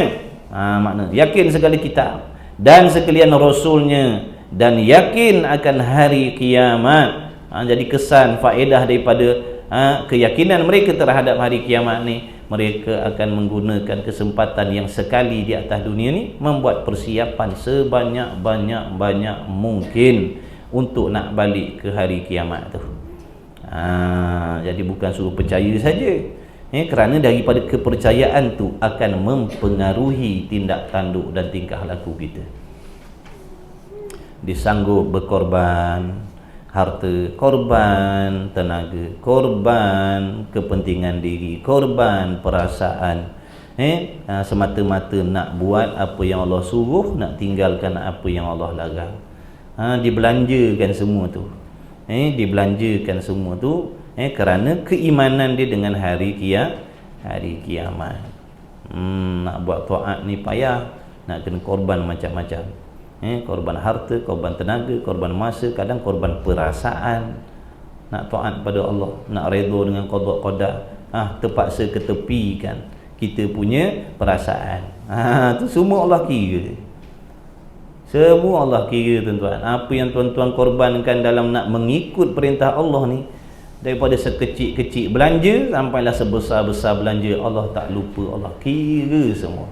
makna yakin segala kitab dan sekalian rasulnya, dan yakin akan hari kiamat. Jadi kesan faedah daripada keyakinan mereka terhadap hari kiamat ni, mereka akan menggunakan kesempatan yang sekali di atas dunia ni, membuat persiapan sebanyak-banyak mungkin untuk nak balik ke hari kiamat tu. Jadi bukan suruh percaya saja, kerana daripada kepercayaan tu akan mempengaruhi tindak tanduk dan tingkah laku kita. Disanggup berkorban harta, korban tenaga, korban kepentingan diri, korban perasaan, semata-mata nak buat apa yang Allah suruh, nak tinggalkan apa yang Allah larang. Dibelanjakan semua tu, dibelanjakan semua tu, kerana keimanan dia dengan hari kiamat. Nak buat taat ni payah, nak kena korban macam-macam. Korban harta, korban tenaga, korban masa, kadang korban perasaan. Nak taat pada Allah, nak redha dengan qada qadar, terpaksa ketepikan kita punya perasaan. Tu semua Allah kira. Semua Allah kira, tuan-tuan. Apa yang tuan-tuan korbankan dalam nak mengikut perintah Allah ni, daripada sekecil-kecil belanja sampailah sebesar-besar belanja, Allah tak lupa, Allah kira semua.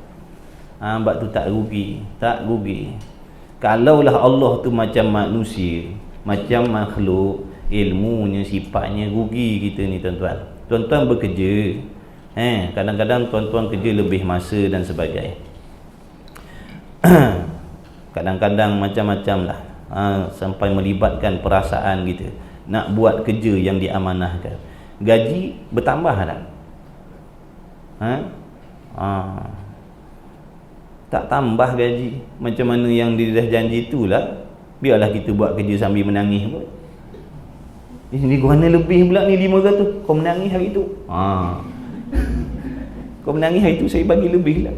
Sebab tu tak rugi, tak rugi. Kalaulah Allah tu macam manusia, macam makhluk, ilmunya, sifatnya, rugi kita ni, tuan-tuan. Tuan-tuan bekerja, kadang-kadang tuan-tuan kerja lebih masa dan sebagainya. Kadang-kadang macam-macam lah, sampai melibatkan perasaan kita nak buat kerja yang diamanahkan. Gaji bertambah tak? Tak tambah gaji. Macam mana yang dia dah janji itulah. Biarlah kita buat kerja sambil menangis pun. Ini guna lebih pula ni 500. Kau menangis hari tu. Kau menangis hari tu, saya bagi lebih lah.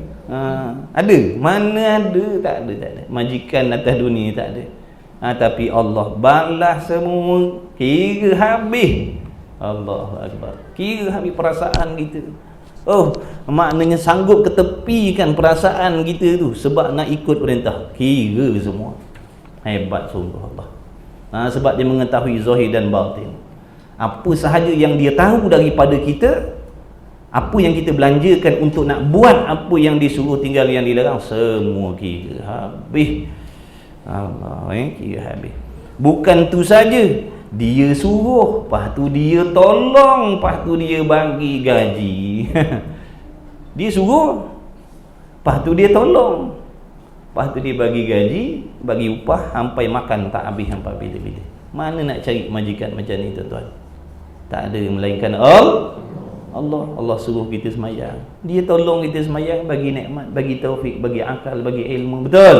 Ada? Mana ada? Tak ada, tak ada. Majikan atas dunia tak ada. Tapi Allah balas semua, kira habis. Allahu Akbar. Kira habis perasaan kita. Maknanya sanggup ketepikan perasaan kita tu sebab nak ikut perintah. Kira semua. Hebat sungguh Allah. Sebab dia mengetahui zahir dan batin. Apa sahaja yang dia tahu daripada kita, apa yang kita belanjakan untuk nak buat apa yang disuruh, tinggal yang dilarang, semua kira habis. Allah, kira habis. Bukan tu saja, dia suruh, lepas tu dia tolong, lepas tu dia bagi gaji. Dia suruh, lepas tu dia tolong, lepas tu dia bagi gaji, bagi upah, sampai makan tak habis, sampai bila-bila. Mana nak cari majikan macam ni, tuan-tuan? Tak ada melainkan Allah. Allah suruh kita semayang, dia tolong kita semayang, bagi nikmat, bagi taufik, bagi akal, bagi ilmu. Betul?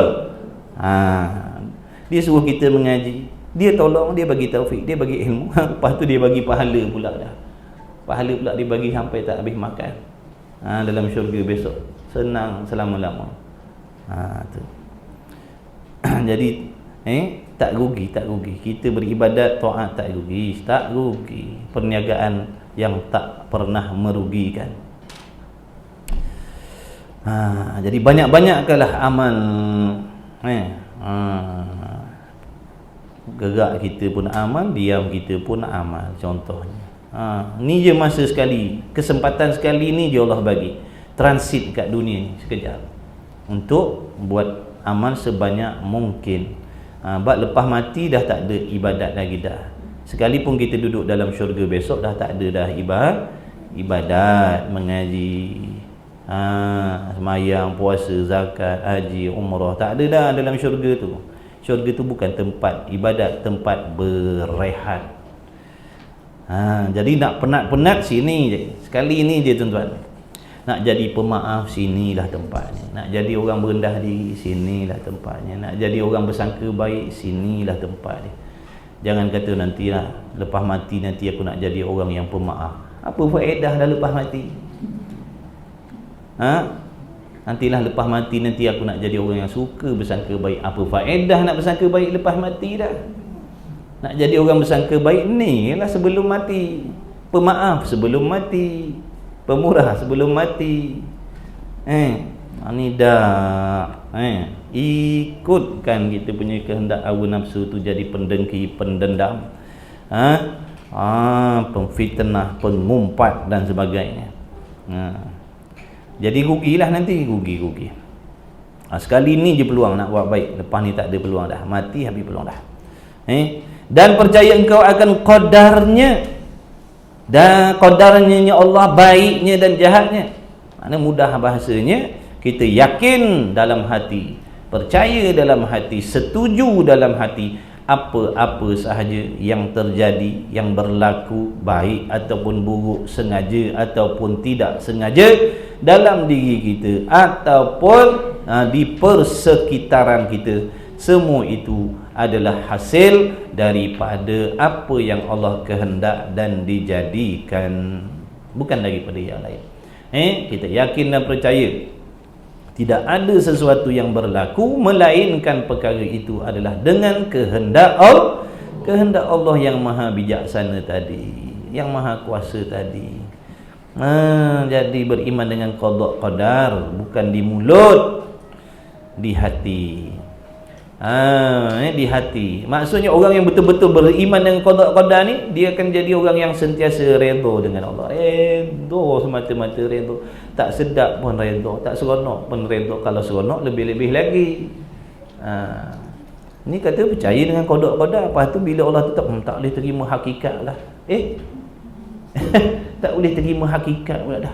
Dia suruh kita mengaji, dia tolong, dia bagi taufik, dia bagi ilmu. Lepas tu dia bagi pahala pula dah. Pahala pula dia bagi sampai tak habis makan. Dalam syurga besok senang selama-lama. Tu. Jadi tak rugi, tak rugi. Kita beribadat, taat tak rugi, tak rugi. Perniagaan yang tak pernah merugikan. Jadi banyak-banyakkanlah amal. Gerak kita pun amal, diam kita pun amal. Contohnya, ni je masa sekali, kesempatan sekali ni je Allah bagi, transit kat dunia ni sekejap, untuk buat amal sebanyak mungkin. Lepas mati dah tak ada ibadat lagi dah. Sekalipun kita duduk dalam syurga besok, dah tak ada dah ibadat, mengaji, semayang, puasa, zakat, haji, umrah, tak ada dah dalam syurga tu. Syurga tu bukan tempat ibadat, tempat berehat. Jadi nak penat-penat sini je, sekali ni je, tuan-tuan. Nak jadi pemaaf, sinilah tempatnya. Nak jadi orang berendah diri, sinilah tempatnya. Nak jadi orang bersangka baik, sinilah tempatnya. Jangan kata nantilah lepas mati nanti aku nak jadi orang yang pemaaf. Apa faedah dah lepas mati? Nantilah lepas mati nanti aku nak jadi orang yang suka bersangka baik. Apa faedah nak bersangka baik lepas mati dah? Nak jadi orang bersangka baik ni lah sebelum mati. Pemaaf sebelum mati, pemurah sebelum mati. Ni dah ikutkan kita punya kehendak hawa nafsu tu, jadi pendengki, pendendam. Pemfitnah, pengumpat dan sebagainya. Jadi rugilah nanti, rugi. Sekali ni je peluang nak buat baik, lepas ni tak ada peluang dah, mati habis peluang dah. Dan percaya engkau akan qadarnya, dan qadarnya Allah, baiknya dan jahatnya. Makna mudah bahasanya, kita yakin dalam hati, percaya dalam hati, setuju dalam hati apa-apa sahaja yang terjadi, yang berlaku baik ataupun buruk, sengaja ataupun tidak sengaja dalam diri kita ataupun di persekitaran kita, semua itu adalah hasil daripada apa yang Allah kehendak dan dijadikan, bukan daripada yang lain. Kita yakin dan percaya tidak ada sesuatu yang berlaku melainkan perkara itu adalah dengan kehendak Allah yang maha bijaksana tadi, yang maha kuasa tadi. Jadi beriman dengan qada qadar, bukan di mulut, di hati. Di hati. Maksudnya orang yang betul-betul beriman dengan qada qadar ni, dia akan jadi orang yang sentiasa redha dengan Allah. Redha semata-mata redha. Tak sedap pun redha, tak seronok pun redha. Kalau seronok lebih-lebih lagi. Ni kata percaya dengan qada qadar, lepas tu bila Allah tetap tak boleh terima hakikat lah. Tak boleh terima hakikat pula dah.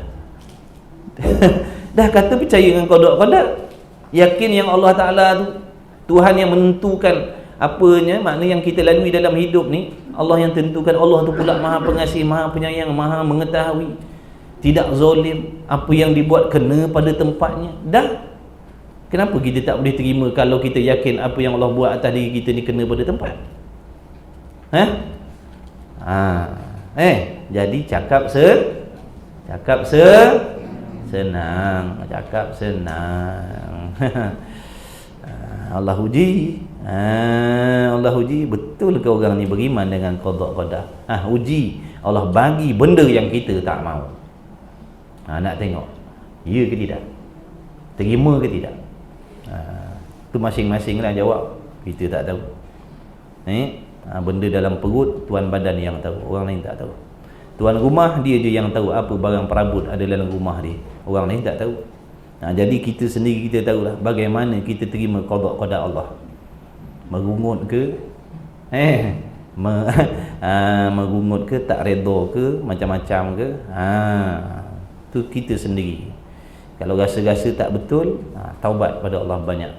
Dah kata percaya dengan qada qadar, yakin yang Allah Taala tu Tuhan yang menentukan apanya, makna yang kita lalui dalam hidup ni, Allah yang tentukan. Allah tu pula maha pengasih, maha penyayang, maha mengetahui, tidak zalim, apa yang dibuat kena pada tempatnya. Dah, kenapa kita tak boleh terima kalau kita yakin apa yang Allah buat atas diri kita ni kena pada tempat? Jadi cakap senang. Allah uji. Allah uji, betul ke orang ni beriman dengan qada qadar? Uji. Allah bagi benda yang kita tak mahu. Nak tengok ya ke tidak, terima ke tidak. Tu masing-masing lah jawab. Kita tak tahu. Benda dalam perut tuan badan yang tahu, orang lain tak tahu. Tuan rumah dia je yang tahu apa barang perabot ada dalam rumah dia, orang lain tak tahu. Jadi kita sendiri kita tahulah bagaimana kita terima qada qadar Allah. Merungut ke, merungut ke, tak redha ke, macam-macam ke, tu kita sendiri. Kalau rasa-rasa tak betul, taubat pada Allah banyak.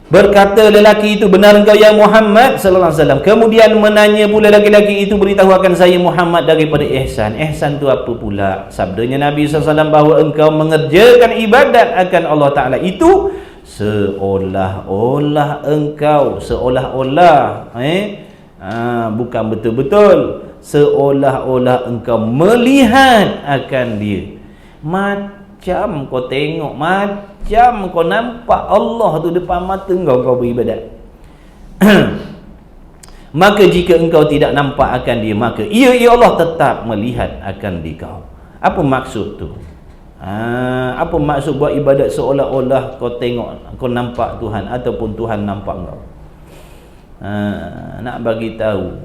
Berkata lelaki itu, benar engkau ya Muhammad sallallahu alaihi wasallam. Kemudian menanya pula lelaki itu, beritahu akan saya Muhammad daripada ihsan. Ihsan tu apa pula? Sabdanya Nabi sallallahu alaihi wasallam bahawa engkau mengerjakan ibadat akan Allah Taala itu seolah-olah engkau, seolah-olah bukan betul-betul, seolah-olah engkau melihat akan dia. Macam kau tengok, macam kau nampak Allah tu depan mata kau beribadat. Maka jika engkau tidak nampak akan dia, maka ia Allah tetap melihat akan kau. Apa maksud tu? Apa maksud buat ibadat seolah-olah kau tengok, kau nampak Tuhan ataupun Tuhan nampak kau? Nak bagi tahu,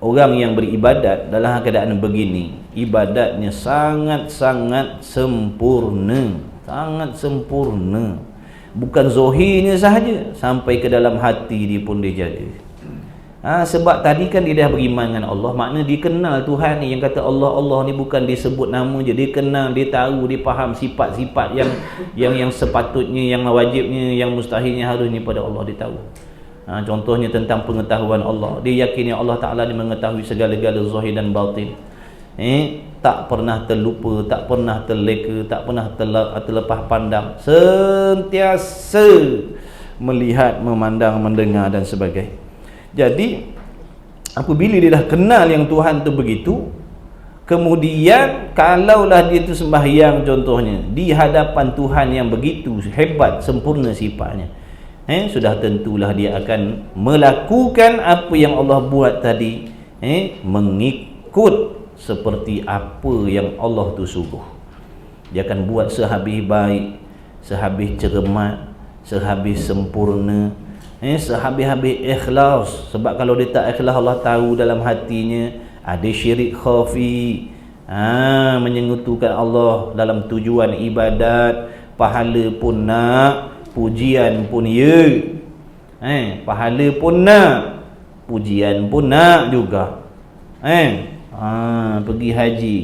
orang yang beribadat dalam keadaan begini, ibadatnya sangat-sangat sempurna, sangat sempurna. Bukan zahirnya sahaja, sampai ke dalam hati dia pun dia jaga. Sebab tadi kan dia dah beriman dengan Allah, makna dia kenal Tuhan ni. Yang kata Allah ni bukan disebut nama je, dia kenal, dia tahu, dia faham sifat-sifat yang sepatutnya, yang wajibnya, yang mustahilnya, harusnya pada Allah dia tahu. Contohnya tentang pengetahuan Allah, dia yakin yang Allah Ta'ala dia mengetahui segala-gala zahir dan batin. Tak pernah terlupa, tak pernah terleka, tak pernah terlepas pandang, sentiasa melihat, memandang, mendengar dan sebagainya. Jadi apabila dia dah kenal yang Tuhan tu begitu, kemudian kalaulah dia tu sembahyang contohnya di hadapan Tuhan yang begitu hebat, sempurna sifatnya, sudah tentulah dia akan melakukan apa yang Allah buat tadi, mengikut seperti apa yang Allah tu suruh. Dia akan buat sehabis baik, sehabis cermat, sehabis sempurna, Sehabis-habis ikhlas. Sebab kalau dia tak ikhlas, Allah tahu dalam hatinya ada syirik khafi, menyengutukan Allah dalam tujuan ibadat. Pahala pun nak, pujian pun ya. Pahala pun nak, pujian pun nak juga. Pergi haji,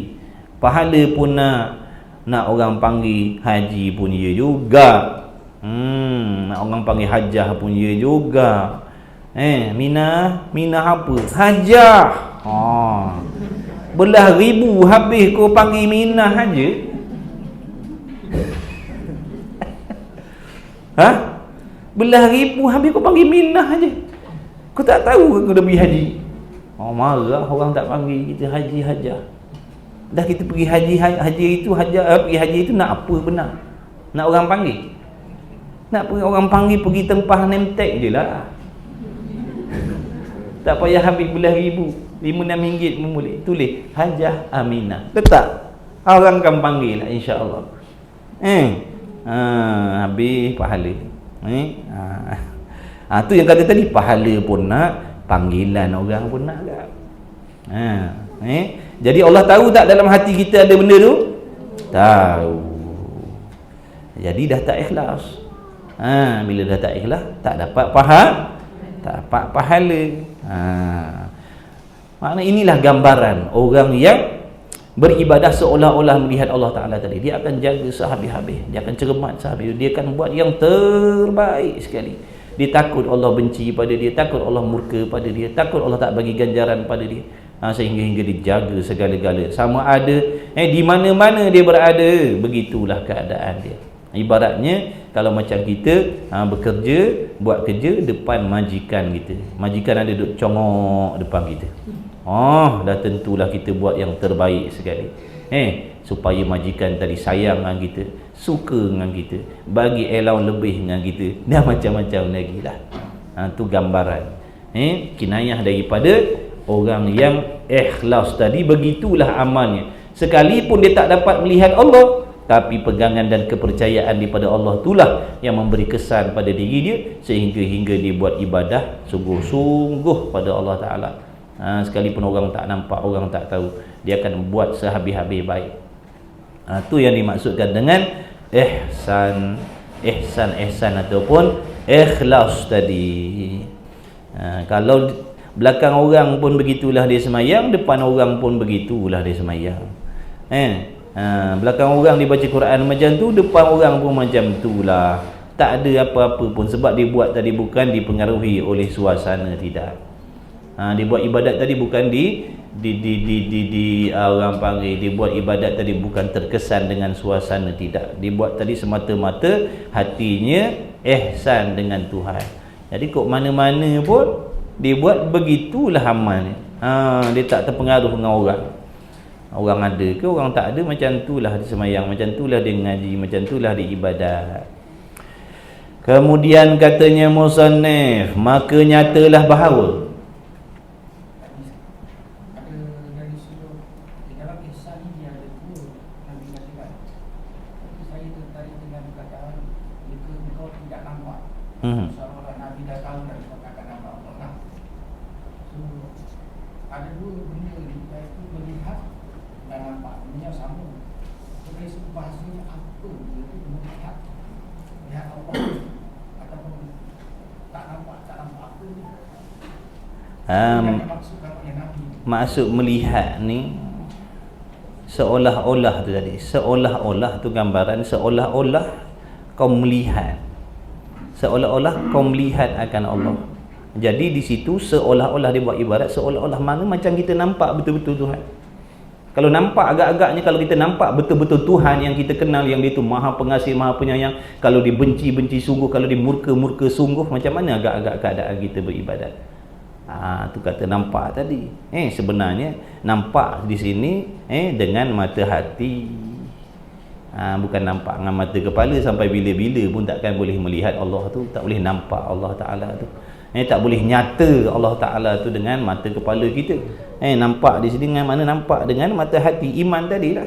pahala pun nak orang panggil haji pun ya juga. Nak orang panggil hajah pun ya juga. Minah apa? Hajah. Belah ribu habis kau panggil minah aja. Belah ribu habis kau panggil minah aja. Kau tak tahu kau dah pergi haji. Marah orang tak panggil kita haji hajah. Dah kita pergi haji itu pergi haji itu nak apa benar? Nak orang panggil? Nak pergi orang panggil pergi tempah name tag je lah. Tak payah habis belah ribu, RM5-6 pun boleh. Tulis Hajah Aminah, letak, orang akan panggil lah, insya-Allah. Habis pahala. Tu yang kata tadi, pahala pun nak, panggilan orang pun nak tak? Jadi Allah tahu tak dalam hati kita ada benda tu? Tahu. Jadi dah tak ikhlas. Bila dah tak ikhlas, tak dapat pahala. Makna inilah gambaran orang yang beribadah seolah-olah melihat Allah Ta'ala tadi. Dia akan jaga sehabis-habis, dia akan cermat sehabis, dia akan buat yang terbaik sekali. Dia takut Allah benci pada dia, takut Allah murka pada dia, takut Allah tak bagi ganjaran pada dia, sehingga dijaga segala-gala. Sama ada di mana-mana dia berada, begitulah keadaan dia. Ibaratnya kalau macam kita bekerja, buat kerja depan majikan kita. Majikan ada duduk congok depan kita. Dah tentulah kita buat yang terbaik sekali. Supaya majikan tadi sayang dengan kita, suka dengan kita, bagi allowance lebih dengan kita, dan macam-macam lagi lah. Tu gambaran. Kinayah daripada orang yang ikhlas tadi. Begitulah amalnya. Sekalipun dia tak dapat melihat Allah, tapi pegangan dan kepercayaan daripada Allah itulah yang memberi kesan pada diri dia, sehingga dia buat ibadah sungguh-sungguh pada Allah Ta'ala. Sekalipun orang tak nampak, orang tak tahu, dia akan buat sehabis-habis baik. Itu yang dimaksudkan dengan ihsan ataupun ikhlas tadi. Kalau belakang orang pun begitulah dia semayang, depan orang pun begitulah dia semayang. Belakang orang dia baca Quran macam tu, depan orang pun macam itulah. Tak ada apa-apa pun, sebab dia buat tadi bukan dipengaruhi oleh suasana, tidak. Dia buat ibadat tadi bukan orang panggil, dia buat ibadat tadi bukan terkesan dengan suasana, tidak. Dia buat tadi semata-mata hatinya ihsan dengan Tuhan. Jadi kok mana-mana pun dia buat begitulah amalnya. Dia tak terpengaruh dengan orang. Orang ada ke orang tak ada, macam itulah dia semayang, macam itulah dia ngaji, macam itulah dia ibadat. Kemudian katanya musannif, maka nyatalah bahawa maksud melihat ni seolah-olah tu tadi, seolah-olah tu gambaran, seolah-olah kau melihat, seolah-olah kau melihat akan Allah. Jadi di situ seolah-olah dia buat ibarat seolah-olah, mana macam kita nampak betul-betul Tuhan. Kalau nampak agak-agaknya, kalau kita nampak betul-betul Tuhan yang kita kenal, yang dia tu Maha Pengasih, Maha Penyayang, kalau dibenci-benci sungguh, kalau dimurka-murka sungguh, macam mana agak-agak keadaan kita beribadat? Tu kata nampak tadi. Sebenarnya nampak di sini dengan mata hati. Bukan nampak dengan mata kepala, sampai bila-bila pun takkan boleh melihat Allah tu, tak boleh nampak Allah Ta'ala tu. Tak boleh nyata Allah Ta'ala tu dengan mata kepala kita. Nampak di sini dengan mana? Nampak dengan mata hati, iman tadi lah.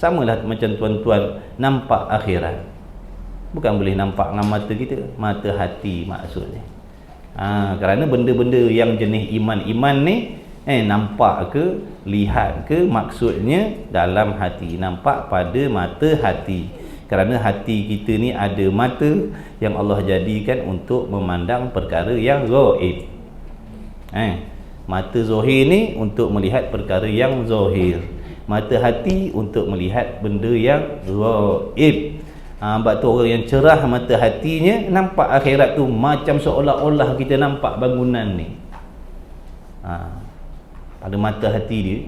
Samalah macam tuan-tuan nampak akhirat, bukan boleh nampak dengan mata kita, mata hati maksudnya. Kerana benda-benda yang jenis iman ni nampak ke, lihat ke, maksudnya dalam hati, nampak pada mata hati. Kerana hati kita ni ada mata yang Allah jadikan untuk memandang perkara yang gaib. Mata zahir ni untuk melihat perkara yang zahir, mata hati untuk melihat benda yang gaib. Sebab tu orang yang cerah mata hatinya nampak akhirat tu macam seolah-olah kita nampak bangunan ni. Pada mata hati dia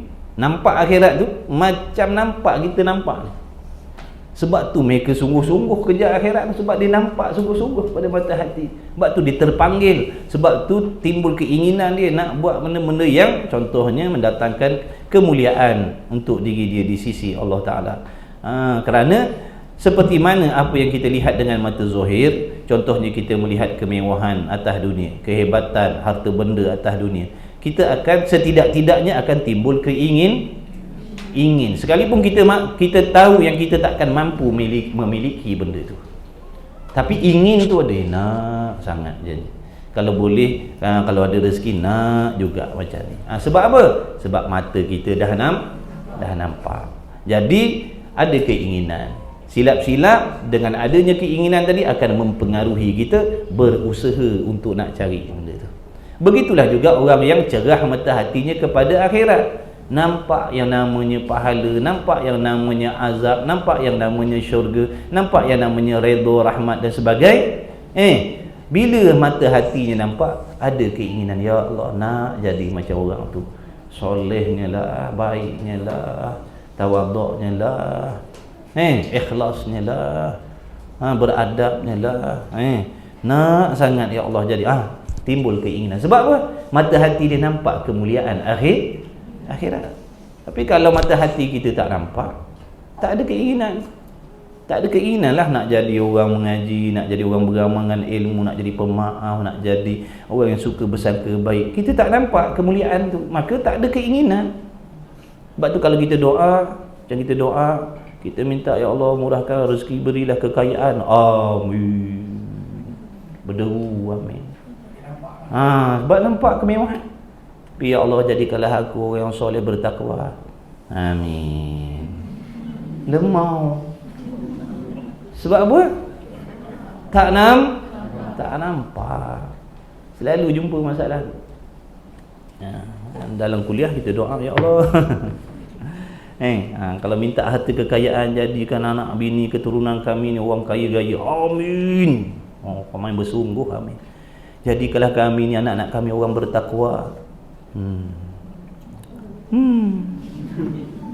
nampak akhirat tu macam nampak kita nampak. Sebab tu mereka sungguh-sungguh kejar akhirat, sebab dia nampak sungguh-sungguh pada mata hati. Sebab tu dia terpanggil, sebab tu timbul keinginan dia nak buat benda-benda yang contohnya mendatangkan kemuliaan untuk diri dia di sisi Allah Ta'ala. Kerana seperti mana apa yang kita lihat dengan mata zahir, contohnya kita melihat kemewahan atas dunia, kehebatan harta benda atas dunia, kita akan setidak-tidaknya akan timbul ingin. Sekalipun kita tahu yang kita takkan mampu memiliki benda tu, tapi ingin tu ada, nak sangat je. Kalau boleh, kalau ada rezeki nak juga macam ni. Sebab apa? Sebab mata kita dah nampak. Jadi ada keinginan. Silap-silap dengan adanya keinginan tadi akan mempengaruhi kita berusaha untuk nak cari benda tu. Begitulah juga orang yang cerah mata hatinya kepada akhirat, nampak yang namanya pahala, nampak yang namanya azab, nampak yang namanya syurga, nampak yang namanya redha, rahmat dan sebagainya. Bila mata hatinya nampak, ada keinginan, ya Allah nak jadi macam orang tu, solehnya lah, baiknya lah, tawaduknya lah, ikhlasnya lah, beradabnya lah, nak sangat ya Allah jadi. Timbul keinginan. Sebab apa? Mata hati dia nampak kemuliaan akhirat. Tapi kalau mata hati kita tak nampak, tak ada keinginan. Tak ada keinginan lah nak jadi orang mengaji, nak jadi orang beramalkan ilmu, nak jadi pemaaf, nak jadi orang yang suka bersangka baik. Kita tak nampak kemuliaan tu, maka tak ada keinginan. Sebab tu kalau kita doa, kita minta ya Allah murahkan rezeki, berilah kekayaan. Amin. Berderu amin. Sebab nampak kemewahan. Ya Allah jadikanlah aku orang yang soleh bertakwa. Amin. Lemau. Sebab apa? Tak nampak. Selalu jumpa masalah. Dalam kuliah kita doa ya Allah. Kalau minta harta kekayaan, jadikan anak bini keturunan kami ni orang kaya raya. Amin. Kami bersungguh amin. Jadikanlah kami ni anak-anak kami orang bertakwa.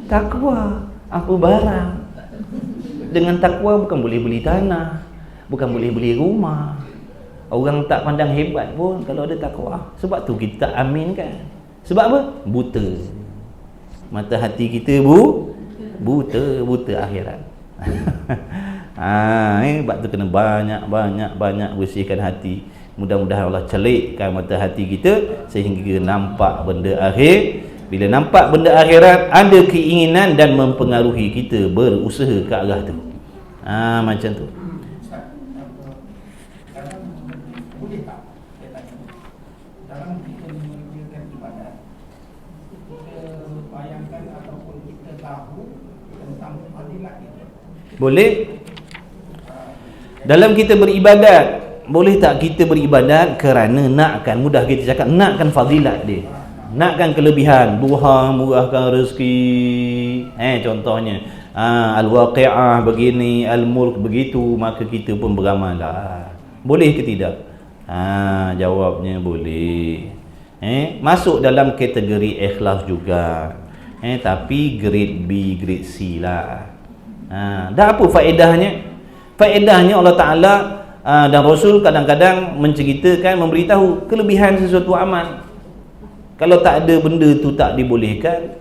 Takwa apa barang? Dengan takwa bukan boleh beli tanah, bukan boleh beli rumah. Orang tak pandang hebat pun kalau ada takwa. Sebab tu kita aminkan. Sebab apa? Buta. Mata hati kita buta akhirat. Sebab tu kena banyak bersihkan hati. Mudah-mudahan Allah celikkan mata hati kita sehingga nampak benda akhir. Bila nampak benda akhirat, ada keinginan dan mempengaruhi kita berusaha ke arah tu. Macam tu. Boleh tak saya tanya, dalam kita mengerjakan ibadat, kita bayangkan ataupun kita tahu tentang fadilat itu? Boleh. Dalam kita beribadat, boleh tak kita beribadat kerana nakkan, mudah kita cakap, nakkan fadilat dia, nakkan kelebihan, duha murahkan rezeki, contohnya al-waqi'ah begini, al-mulk begitu, maka kita pun beramal lah. Boleh ke tidak? Jawabnya boleh. Masuk dalam kategori ikhlas juga, tapi grade B, grade C lah. Dah apa faedahnya? Faedahnya Allah Ta'ala dan Rasul kadang-kadang menceritakan, memberitahu kelebihan sesuatu amal. Kalau tak ada benda tu tak dibolehkan,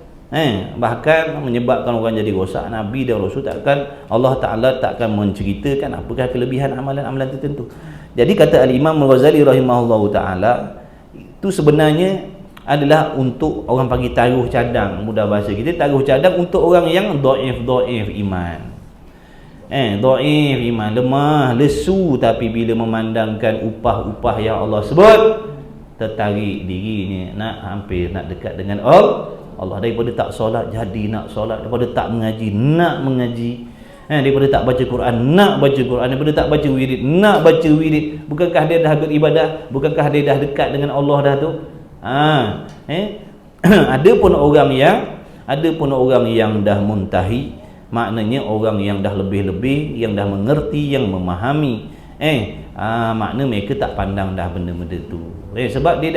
bahkan menyebabkan orang jadi rosak. Nabi dan Rasul Allah Ta'ala takkan menceritakan apakah kelebihan amalan-amalan tertentu. Jadi kata Al-Imam Al-Ghazali rahimahullahu ta'ala, itu sebenarnya adalah untuk orang panggil taruh cadang, mudah bahasa kita, taruh cadang untuk orang yang dhaif iman. Dhaif iman, lemah, lesu, tapi bila memandangkan upah-upah yang Allah sebut, tertarik dirinya nak hampir nak dekat dengan Allah. Daripada tak solat jadi nak solat, daripada tak mengaji nak mengaji, daripada tak baca Quran nak baca Quran, daripada tak baca wirid nak baca wirid. Bukankah dia dah beribadah? Bukankah dia dah dekat dengan Allah dah tu? Ada pun orang yang dah muntahi, maknanya orang yang dah lebih-lebih, yang dah mengerti, yang memahami. Makna mereka tak pandang dah benda-benda tu. Sebab dia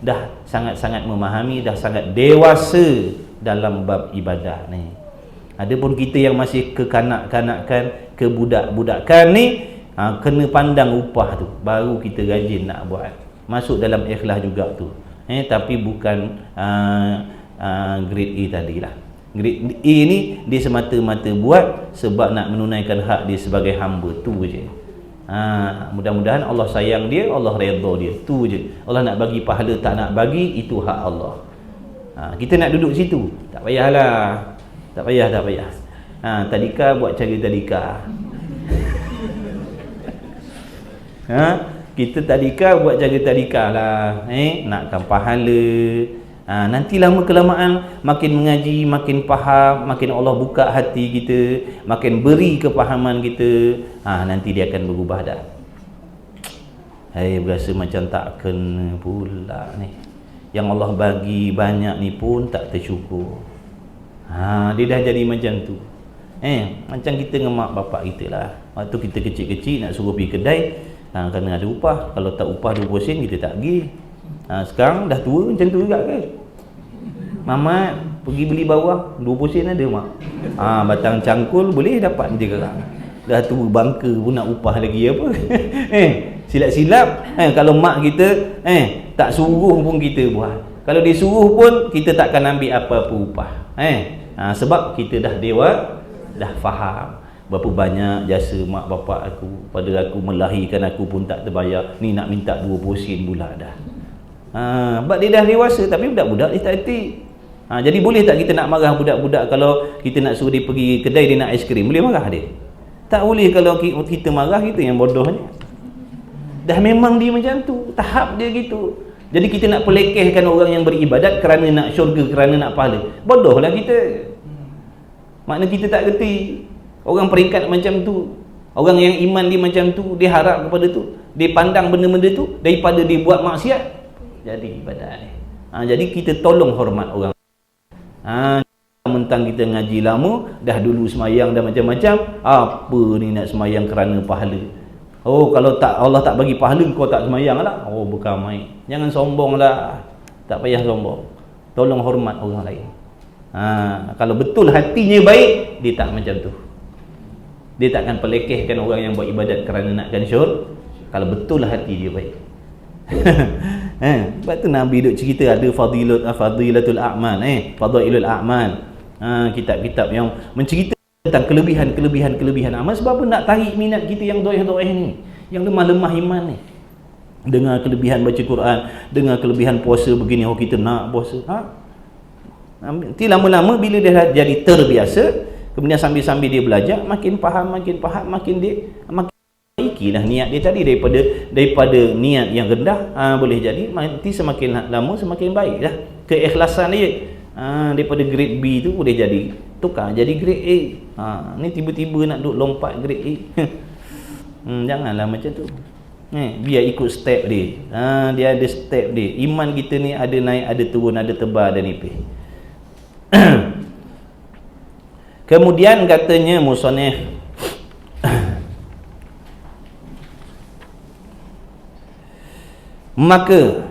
dah sangat-sangat memahami, dah sangat dewasa dalam bab ibadah ni. Adapun kita yang masih kekanak-kanakan, kebudak-budakan ni, kena pandang upah tu, baru kita rajin nak buat. Masuk dalam ikhlas juga tu. Tapi bukan grade A tadilah. Grade A ni dia semata-mata buat sebab nak menunaikan hak dia sebagai hamba, tu je. Mudah-mudahan Allah sayang dia, Allah redha dia, tu je. Allah nak bagi pahala tak nak bagi, itu hak Allah. Kita nak duduk situ, tak payahlah. Tak payah. Tadika buat cara tadika. Kita tadika buat cara tadika lah. Nakkan pahala. Nanti lama kelamaan makin mengaji, makin faham, makin Allah buka hati kita, makin beri kepahaman kita, nanti dia akan berubah dah. Berasa macam tak kena pula ni. Yang Allah bagi banyak ni pun tak tersyukur. Dia dah jadi macam tu. Macam kita dengan mak bapak kita lah. Waktu kita kecil-kecil nak suruh pergi kedai, kena ada upah. Kalau tak upah 20 sen kita tak pergi. Sekarang dah tua macam tu juga ke? Mamat pergi beli bawah 20 sen ada mak. Batang cangkul boleh dapat nanti sekarang. Dah tua bangka pun nak upah lagi apa. Silap-silap. Kalau mak kita tak suruh pun kita buat. Kalau dia suruh pun kita takkan ambil apa-apa upah. Sebab kita dah dewa, dah faham berapa banyak jasa mak bapak aku pada aku, melahirkan aku pun tak terbayar. Ni nak minta 20 sen pula dah. Sebab dia dah dewasa, tapi budak-budak dia tak erti. Jadi boleh tak kita nak marah budak-budak kalau kita nak suruh dia pergi kedai dia nak aiskrim? Boleh marah dia? Tak boleh. Kalau kita marah, kita yang bodohnya. Dah memang dia macam tu, tahap dia gitu. Jadi kita nak pelekehkan orang yang beribadat kerana nak syurga, kerana nak pahala. Bodohlah kita. Makna kita tak erti. Orang peringkat macam tu, orang yang iman dia macam tu, dia harap kepada tu, dia pandang benda-benda tu, daripada dia buat maksiat jadi ibadat. Jadi kita tolong hormat orang. Mentang kita ngaji lama, dah dulu semayang dah macam-macam, apa ni nak semayang kerana pahala? Kalau tak Allah tak bagi pahala, kau tak semayang lah. Bukan main. Jangan sombong lah. Tak payah sombong. Tolong hormat orang lain. Kalau betul hatinya baik, dia tak macam tu. Dia takkan pelekehkan orang yang buat ibadat kerana nakkan syurga. Kalau betul hati dia baik. Sebab tu Nabi duk cerita ada fadilatul a'mal, fadailul a'mal, kitab-kitab yang mencerita tentang kelebihan amal. Sebab apa? Nak tarik minat kita yang doeh-doeh ni, yang lemah-lemah iman ni. Dengar kelebihan baca Quran, dengar kelebihan puasa begini, kita nak puasa. Nanti lama-lama bila dia jadi terbiasa, kemudian sambil-sambil dia belajar, makin faham, makin baikilah niat dia tadi. Daripada niat yang rendah, boleh jadi nanti semakin lama semakin baik dah keikhlasan dia. Daripada grade B tu boleh jadi tukar jadi grade A. Ni tiba-tiba nak duk lompat grade A. Janganlah macam tu. Biar ikut step dia. Dia ada step dia. Iman kita ni ada naik, ada turun, ada tebal, ada nipis. Kemudian katanya musannif, maka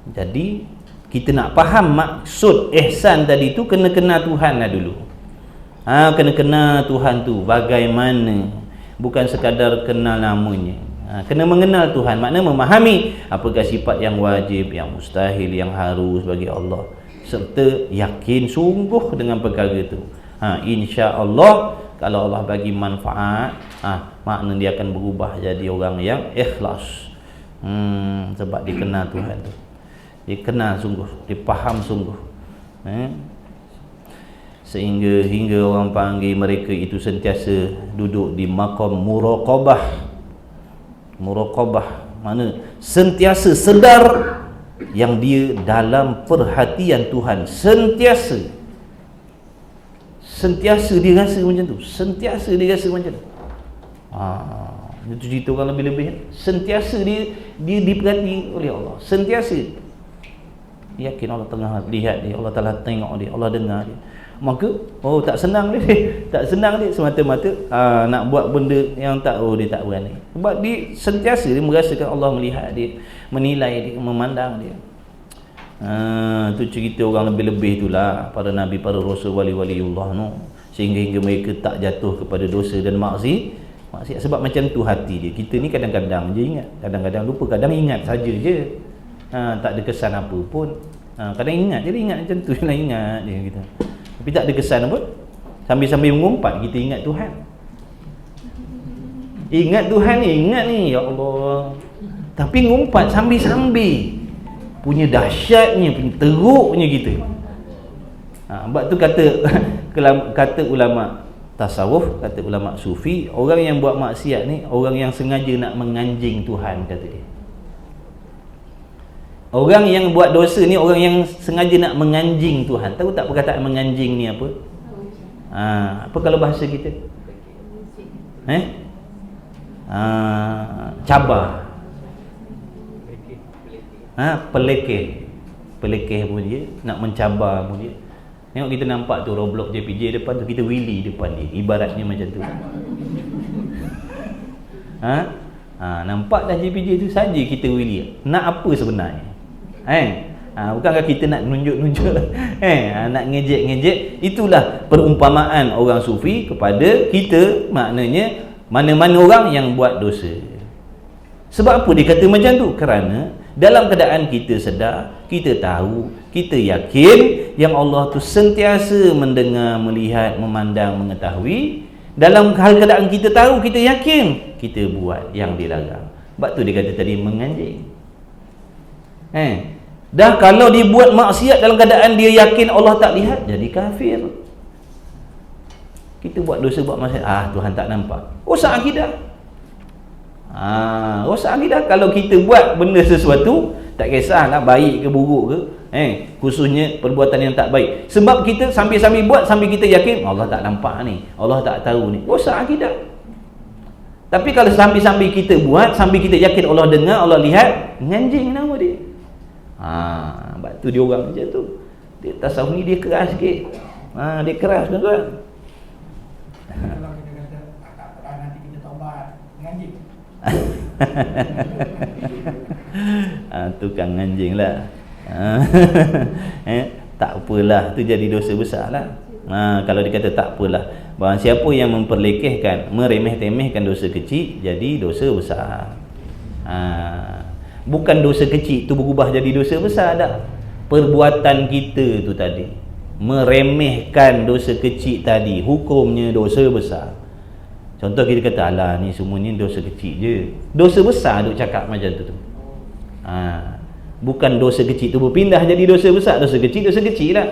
jadi kita nak faham maksud ihsan tadi tu, kena kenal Tuhan lah dulu. Kena kenal Tuhan tu bagaimana, bukan sekadar kenal namanya. Kena mengenal Tuhan, makna memahami apakah sifat yang wajib, yang mustahil, yang harus bagi Allah, serta yakin sungguh dengan perkara itu. Insya-Allah kalau Allah bagi manfaat, makna dia akan berubah jadi orang yang ikhlas. Sebab dia kenal Tuhan tu, dia kenal sungguh, dia faham sungguh. hingga orang panggil mereka itu sentiasa duduk di maqam muraqabah. Muraqabah mana sentiasa sedar yang dia dalam perhatian Tuhan, sentiasa dia rasa macam tu, sentiasa dia rasa macam tu. Itu cerita orang lebih-lebih, sentiasa dia diperhati oleh Allah, sentiasa yakin Allah tengah lihat dia, Allah Ta'ala tengok dia, Allah dengar dia. Maka tak senang dia tak senang dia semata-mata nak buat benda yang dia tak berani, sebab dia sentiasa dia merasakan Allah melihat dia, menilai dia, memandang dia. Tu cerita orang lebih-lebih itulah para nabi, para rasul, wali-waliullah sehingga mereka tak jatuh kepada dosa dan maksiat. Sebab macam tu hati dia. Kita ni kadang-kadang je ingat, kadang-kadang lupa, kadang ingat saja je. Tak ada kesan apa pun. Kadang ingat je, ingat macam tu lah, ingat je kita. Tapi tak ada kesan apa. Sambil-sambil mengumpat kita ingat Tuhan. Ingat Tuhan ni, ingat ni, ya Allah. Tapi ngumpat sambil-sambil. Punya dahsyatnya, punya teruknya kita. Sebab tu kata ulama tasawuf, kata ulama sufi, orang yang buat maksiat ni orang yang sengaja nak menganjing Tuhan, kata dia. Orang yang buat dosa ni orang yang sengaja nak menganjing Tuhan. Tahu tak perkataan menganjing ni apa? Apa kalau bahasa kita? Cabar. Pelekeh pun dia, nak mencabar pun dia. Tengok kita nampak tu Roblox JPJ depan tu, kita willy depan dia, ibaratnya macam tu. Nampak dah JPJ tu saja kita willy. Nak apa sebenarnya? Bukankah kita nak nunjuk-nunjuk? Nak ngejek-ngejek. Itulah perumpamaan orang sufi kepada kita, maknanya mana-mana orang yang buat dosa. Sebab apa dia kata macam tu? Kerana dalam keadaan kita sedar, kita tahu, kita yakin yang Allah tu sentiasa mendengar, melihat, memandang, mengetahui. Dalam hal keadaan kita tahu, kita yakin, kita buat yang dilarang. Sebab tu dia kata tadi menganjing. Dah kalau dia buat maksiat dalam keadaan dia yakin Allah tak lihat, jadi kafir. Kita buat dosa, buat maksiat, Tuhan tak nampak. Rosak akidah. Rosak akidah. Kalau kita buat benda sesuatu, tak kisahlah baik ke buruk ke, khususnya perbuatan yang tak baik, sebab kita sambil-sambil buat, sambil kita yakin Allah tak nampak ni, Allah tak tahu ni, rosak akidah. Tapi kalau sambil-sambil kita buat, sambil kita yakin Allah dengar, Allah lihat, menganjing nama dia. Sebab tu dia orang macam tu. Dia tasawuf ni dia keras sikit. Dia keras tuan-tuan. Kalau kita kata tak pernah, nanti kita taubat, menganjing. Tukang anjing lah. Tak apalah, tu jadi dosa besar lah. Kalau dia kata tak apalah, barang siapa yang memperlekehkan, meremeh-temehkan dosa kecil, jadi dosa besar. Bukan dosa kecil tu berubah jadi dosa besar dah. Perbuatan kita tu tadi, meremehkan dosa kecil tadi, hukumnya dosa besar. Contoh kita kata, alah ni semuanya dosa kecil je, dosa besar duk cakap macam tu. Bukan dosa kecil tu berpindah jadi dosa besar, dosa kecil lah.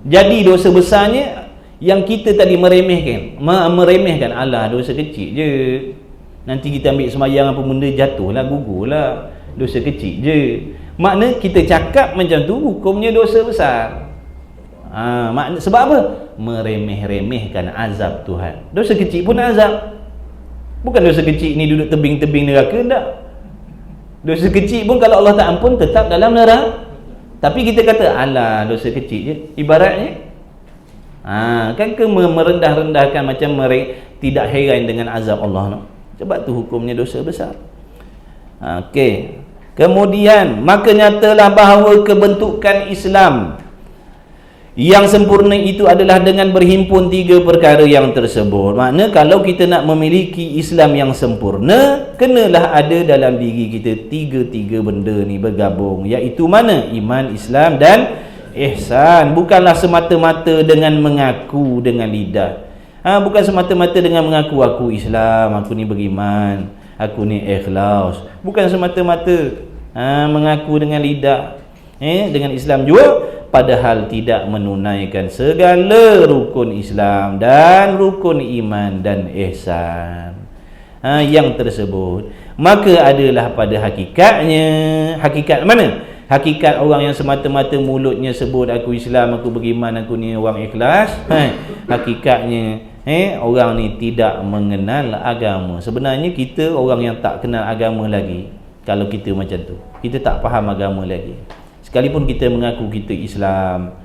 Jadi dosa besarnya yang kita tadi meremehkan, alah dosa kecil je, nanti kita ambil sembahyang apa benda jatuhlah, gugurlah, dosa kecil je. Makna kita cakap macam tu hukumnya dosa besar. Sebab apa? Meremeh-remehkan azab Tuhan. Dosa kecil pun azab. Bukan dosa kecil ni duduk tebing-tebing neraka, tak. Dosa kecil pun kalau Allah tak ampun tetap dalam neraka. Tapi kita kata alah dosa kecil je, ibaratnya kan ke merendah-rendahkan, macam mereka tidak heran dengan azab Allah, no? Sebab tu hukumnya dosa besar. Okey. Kemudian maka nyatalah bahawa kebentukan Islam yang sempurna itu adalah dengan berhimpun tiga perkara yang tersebut. Makna kalau kita nak memiliki Islam yang sempurna, kenalah ada dalam diri kita tiga-tiga benda ni bergabung, iaitu mana? Iman, Islam dan ihsan. Bukanlah semata-mata dengan mengaku dengan lidah. Bukan semata-mata dengan mengaku aku Islam, aku ni beriman, aku ni ikhlas. Bukan semata-mata mengaku dengan lidah dengan Islam juga, padahal tidak menunaikan segala rukun Islam dan rukun iman dan ihsan. Yang tersebut, maka adalah pada hakikatnya, hakikat mana? Hakikat orang yang semata-mata mulutnya sebut aku Islam, aku beriman, aku ni orang ikhlas. Hakikatnya orang ni tidak mengenal agama. Sebenarnya kita orang yang tak kenal agama lagi. Kalau kita macam tu, kita tak faham agama lagi. Sekalipun kita mengaku kita Islam,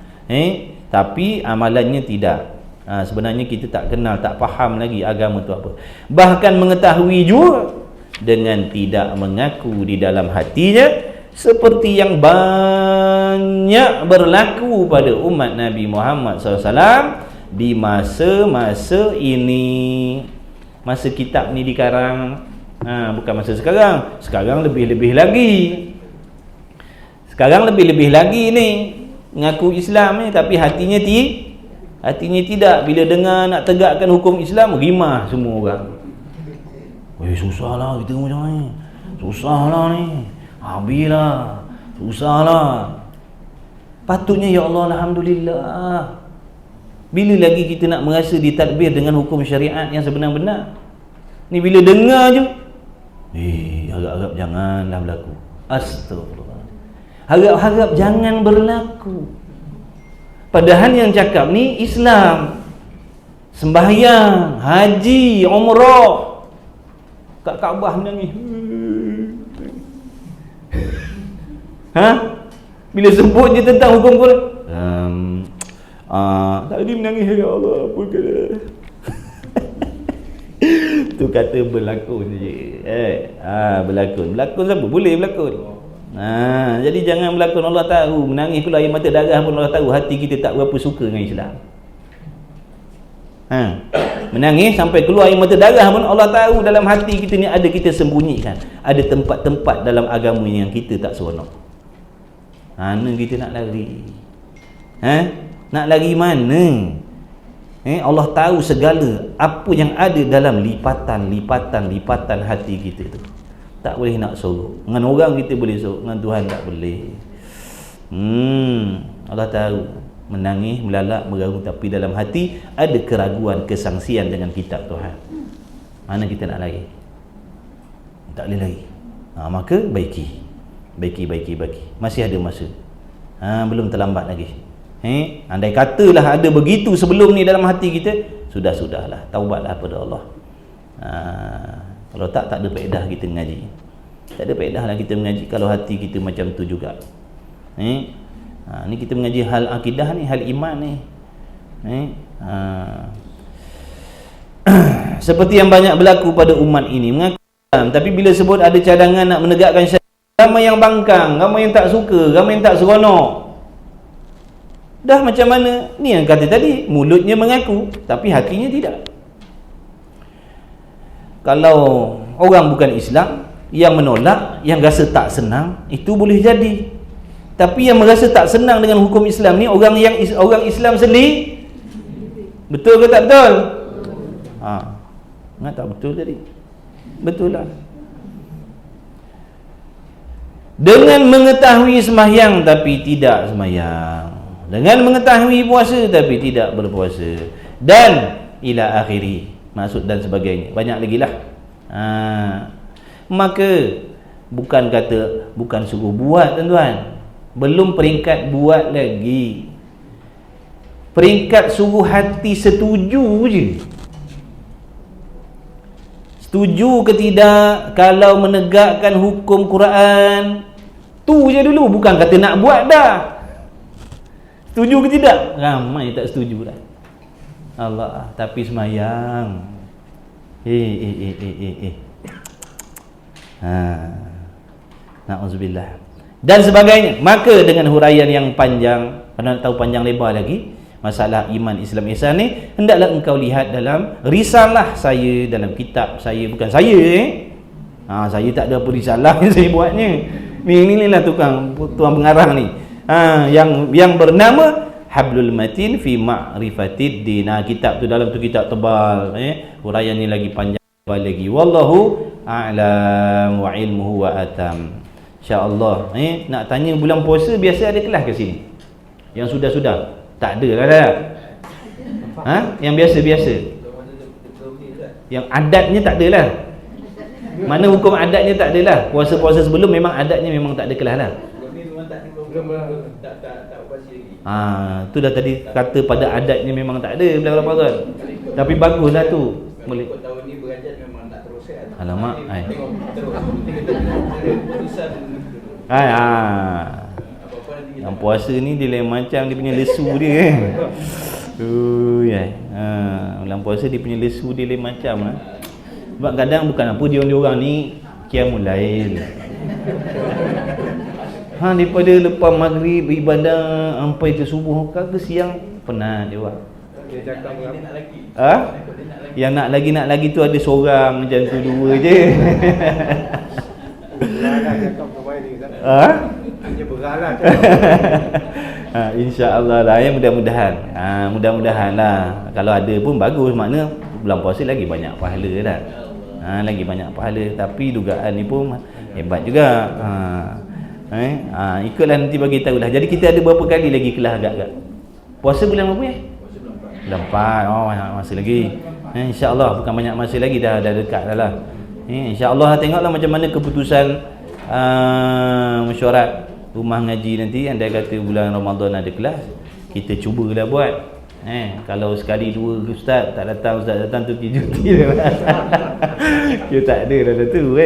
tapi amalannya tidak. Sebenarnya kita tak kenal, tak faham lagi agama tu apa. Bahkan mengetahui juga dengan tidak mengaku di dalam hatinya, seperti yang banyak berlaku pada umat Nabi Muhammad SAW di masa-masa ini. Masa kitab ni dikarang, bukan masa sekarang. Sekarang lebih-lebih lagi. Sekarang lebih-lebih lagi ni ngaku Islam ni, tapi hatinya tidak. Bila dengar nak tegakkan hukum Islam, rimah semua orang. Susahlah kita macam ni. Susahlah ni. Habislah. Susahlah. Patutnya ya Allah, alhamdulillah. Bila lagi kita nak merasa ditadbir dengan hukum syariat yang sebenar-benar? Ni bila dengar je, harap-harap janganlah berlaku. Astagfirullah. Harap-harap jangan berlaku. Padahal yang cakap ni Islam, sembahyang, haji, umrah. Kat Kaabah menangis. Bila sebut je tentang hukum Quran, tadi menangis, ya Allah, apa kena. Tu kata berlakon je. Berlakon siapa? Boleh berlakon. Jadi jangan berlakon. Allah tahu, menangis keluar air mata darah pun Allah tahu hati kita tak berapa suka dengan Islam. Menangis sampai keluar air mata darah pun Allah tahu dalam hati kita ni ada kita sembunyikan. Ada tempat-tempat dalam agama yang kita tak seronok. Mana kita nak lari? Nak lari mana? Allah tahu segala apa yang ada dalam lipatan hati kita tu. Tak boleh nak sorok. Dengan orang kita boleh sorok, dengan Tuhan tak boleh. Allah tahu. Menangis, melalak, meraung, tapi dalam hati ada keraguan, kesangsian dengan kitab Tuhan. Mana kita nak lari? Tak boleh lari. Maka baiki. Masih ada masa. Belum terlambat lagi. Andai katalah ada begitu sebelum ni dalam hati kita, sudahlah, taubatlah pada Allah. Kalau tak ada faedah kita mengaji. Tak ada faedah lah kita mengaji kalau hati kita macam tu juga. Ni kita mengaji hal akidah ni, hal iman ni. Seperti yang banyak berlaku pada umat ini, mengaku Islam, tapi bila sebut ada cadangan nak menegakkan syariat, ramai yang bangkang, ramai yang tak suka, ramai yang tak seronok. Dah macam mana? Ni yang kata tadi, mulutnya mengaku tapi hatinya tidak. Kalau orang bukan Islam yang menolak, yang rasa tak senang, itu boleh jadi. Tapi yang merasa tak senang dengan hukum Islam ni orang Islam sendiri. Betul ke tak betul? Ingat tak betul tadi? Betul lah. Dengan mengetahui sembahyang tapi tidak sembahyang, dengan mengetahui puasa tapi tidak berpuasa, dan ila akhiri, maksud dan sebagainya, banyak lagi lah. Maka bukan suruh buat, tuan-tuan. Belum peringkat buat lagi, peringkat suruh hati setuju je. Setuju ke tidak kalau menegakkan hukum Quran, tu je dulu, bukan kata nak buat dah. Setuju ke tidak? Ramai tak setuju dah. Allah, tapi semayang. Na'udzubillah. Dan sebagainya. Maka dengan huraian yang panjang, anda nak tahu panjang lebar lagi masalah iman, Islam, ihsan ni, hendaklah engkau lihat dalam risalah saya, dalam kitab saya. Bukan saya saya tak ada apa risalah yang saya buatnya. Ni lah tuan pengarang ni. Yang bernama Hablul Matin fi Ma'rifatid Din. Kitab tu, dalam tu kitab tebal, huraian ni lagi panjang lagi. Wallahu a'lam wa ilmuhu wa atam. InsyaAllah nak tanya bulan puasa biasa ada kelas ke sini? Yang sudah-sudah tak ada lah. Ha? Yang biasa-biasa. Yang adatnya tak ada lah. Mana hukum adatnya tak ada lah. Puasa-puasa sebelum memang adatnya memang tak ada kelas lah. Tu dah tadi kata pada adatnya memang tak ada bulan Ramadan. Tapi baguslah tu. Boleh. Tahun ni berajat memang tak teruskan. Alamak, ai. Yang puasa ni dia lain macam dia punya lesu dia kan. Bulan puasa dia punya lesu dia lain macam lah. Sebab kadang bukan apa dia orang ni qiyamul lail. Daripada lepas maghrib ibadah sampai ke subuh ke siang penat dia orang. Dia cakap nak lagi. Yang nak lagi tu ada seorang macam tu dua je. Cakap kembali ni kan. Hanya beralah. InsyaAllah lah ya, mudah-mudahan lah. Kalau ada pun bagus, makna bulan puasa lagi banyak pahala dah. Lagi banyak pahala. Tapi dugaan ni pun hebat juga. Ikutlah nanti bagi tahu lah. Jadi kita ada berapa kali lagi kelas agak-agak? Puasa bulan apa ya? Bulan 4. Masih lagi. InsyaAllah bukan banyak masa lagi, dah dekat dah lah. InsyaAllah tengoklah macam mana keputusan mesyuarat rumah ngaji nanti. Andai kata bulan Ramadan ada kelas, kita cubalah buat. Kalau sekali dua ustaz tak datang, ustaz datang tu cuti dah. Dia tak ada dah tu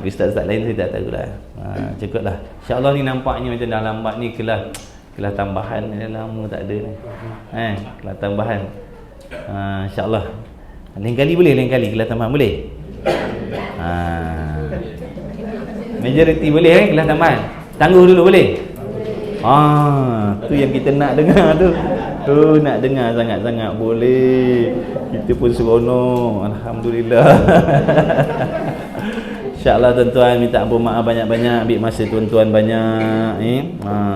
ustaz lain saya tak tahulah. Cukuplah. InsyaAllah ni nampaknya macam dah lambat ni kelas tambahan dah lama tak ada ni. Kelas tambahan. InsyaAllah. Lain kali boleh, kelas tambahan boleh. Majoriti boleh kelas tambahan. Tangguh dulu boleh? Tu yang kita nak dengar tu. Nak dengar sangat-sangat boleh. Kita pun seronok. Alhamdulillah. InsyaAllah tuan-tuan minta ampun maaf banyak-banyak, ambil masa tuan-tuan banyak.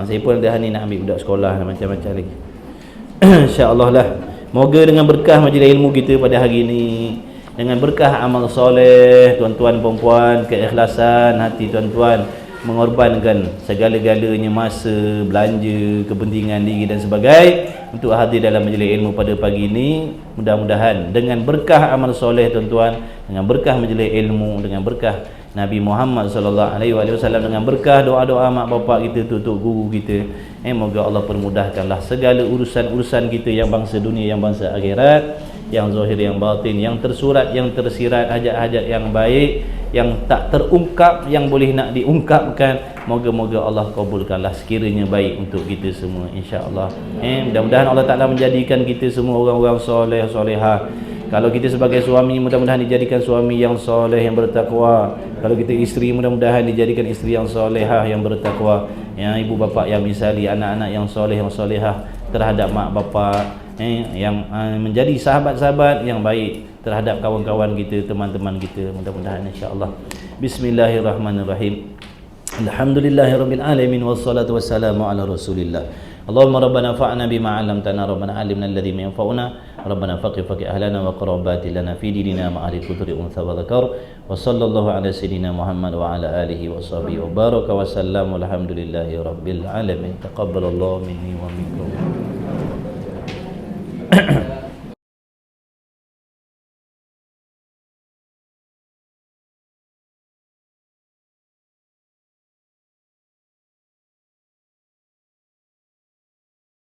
Saya pun dah ni nak ambil budak sekolah dan macam-macam lagi. InsyaAllah lah. Moga dengan berkah majlis ilmu kita pada hari ini, dengan berkah amal soleh tuan-tuan perempuan, keikhlasan hati tuan-tuan mengorbankan segala-galanya masa, belanja, kepentingan diri dan sebagainya untuk hadir dalam majlis ilmu pada pagi ini. Mudah-mudahan dengan berkah amal soleh tuan-tuan, dengan berkah majlis ilmu, dengan berkah Nabi Muhammad sallallahu alaihi wasallam, dengan berkah doa-doa mak bapak kita, tutuk guru kita, moga Allah permudahkanlah segala urusan-urusan kita, yang bangsa dunia, yang bangsa akhirat, yang zahir, yang batin, yang tersurat, yang tersirat, hajat-hajat yang baik, yang tak terungkap, yang boleh nak diungkapkan. Moga-moga Allah kabulkanlah sekiranya baik untuk kita semua, insya-Allah. Mudah-mudahan Allah Taala menjadikan kita semua orang-orang soleh, solehah. Kalau kita sebagai suami, mudah-mudahan dijadikan suami yang soleh, yang bertakwa. Kalau kita isteri, mudah-mudahan dijadikan isteri yang solehah, yang bertakwa. Ibu bapa yang misali, anak-anak yang soleh, yang solehah terhadap mak bapak, yang menjadi sahabat-sahabat yang baik terhadap kawan-kawan kita, teman-teman kita, mudah-mudahan insya-Allah. Bismillahirrahmanirrahim. Alhamdulillahirabbil alamin wassalatu wassalamu ala Rasulillah. Allahumma rabbana fa'na bima 'allamtana, rabbana 'allimna alladhi yanfa'una, rabbana faqih ahlana wa qarabati lana fi dinina ma'ari kutri untha wa dzakar, wa sallallahu ala sayyidina Muhammad wa ala alihi wa sahbihi wa baraka wa sallam. Alhamdulillahi rabbil alamin. Taqabbalallahu minni wa minkum.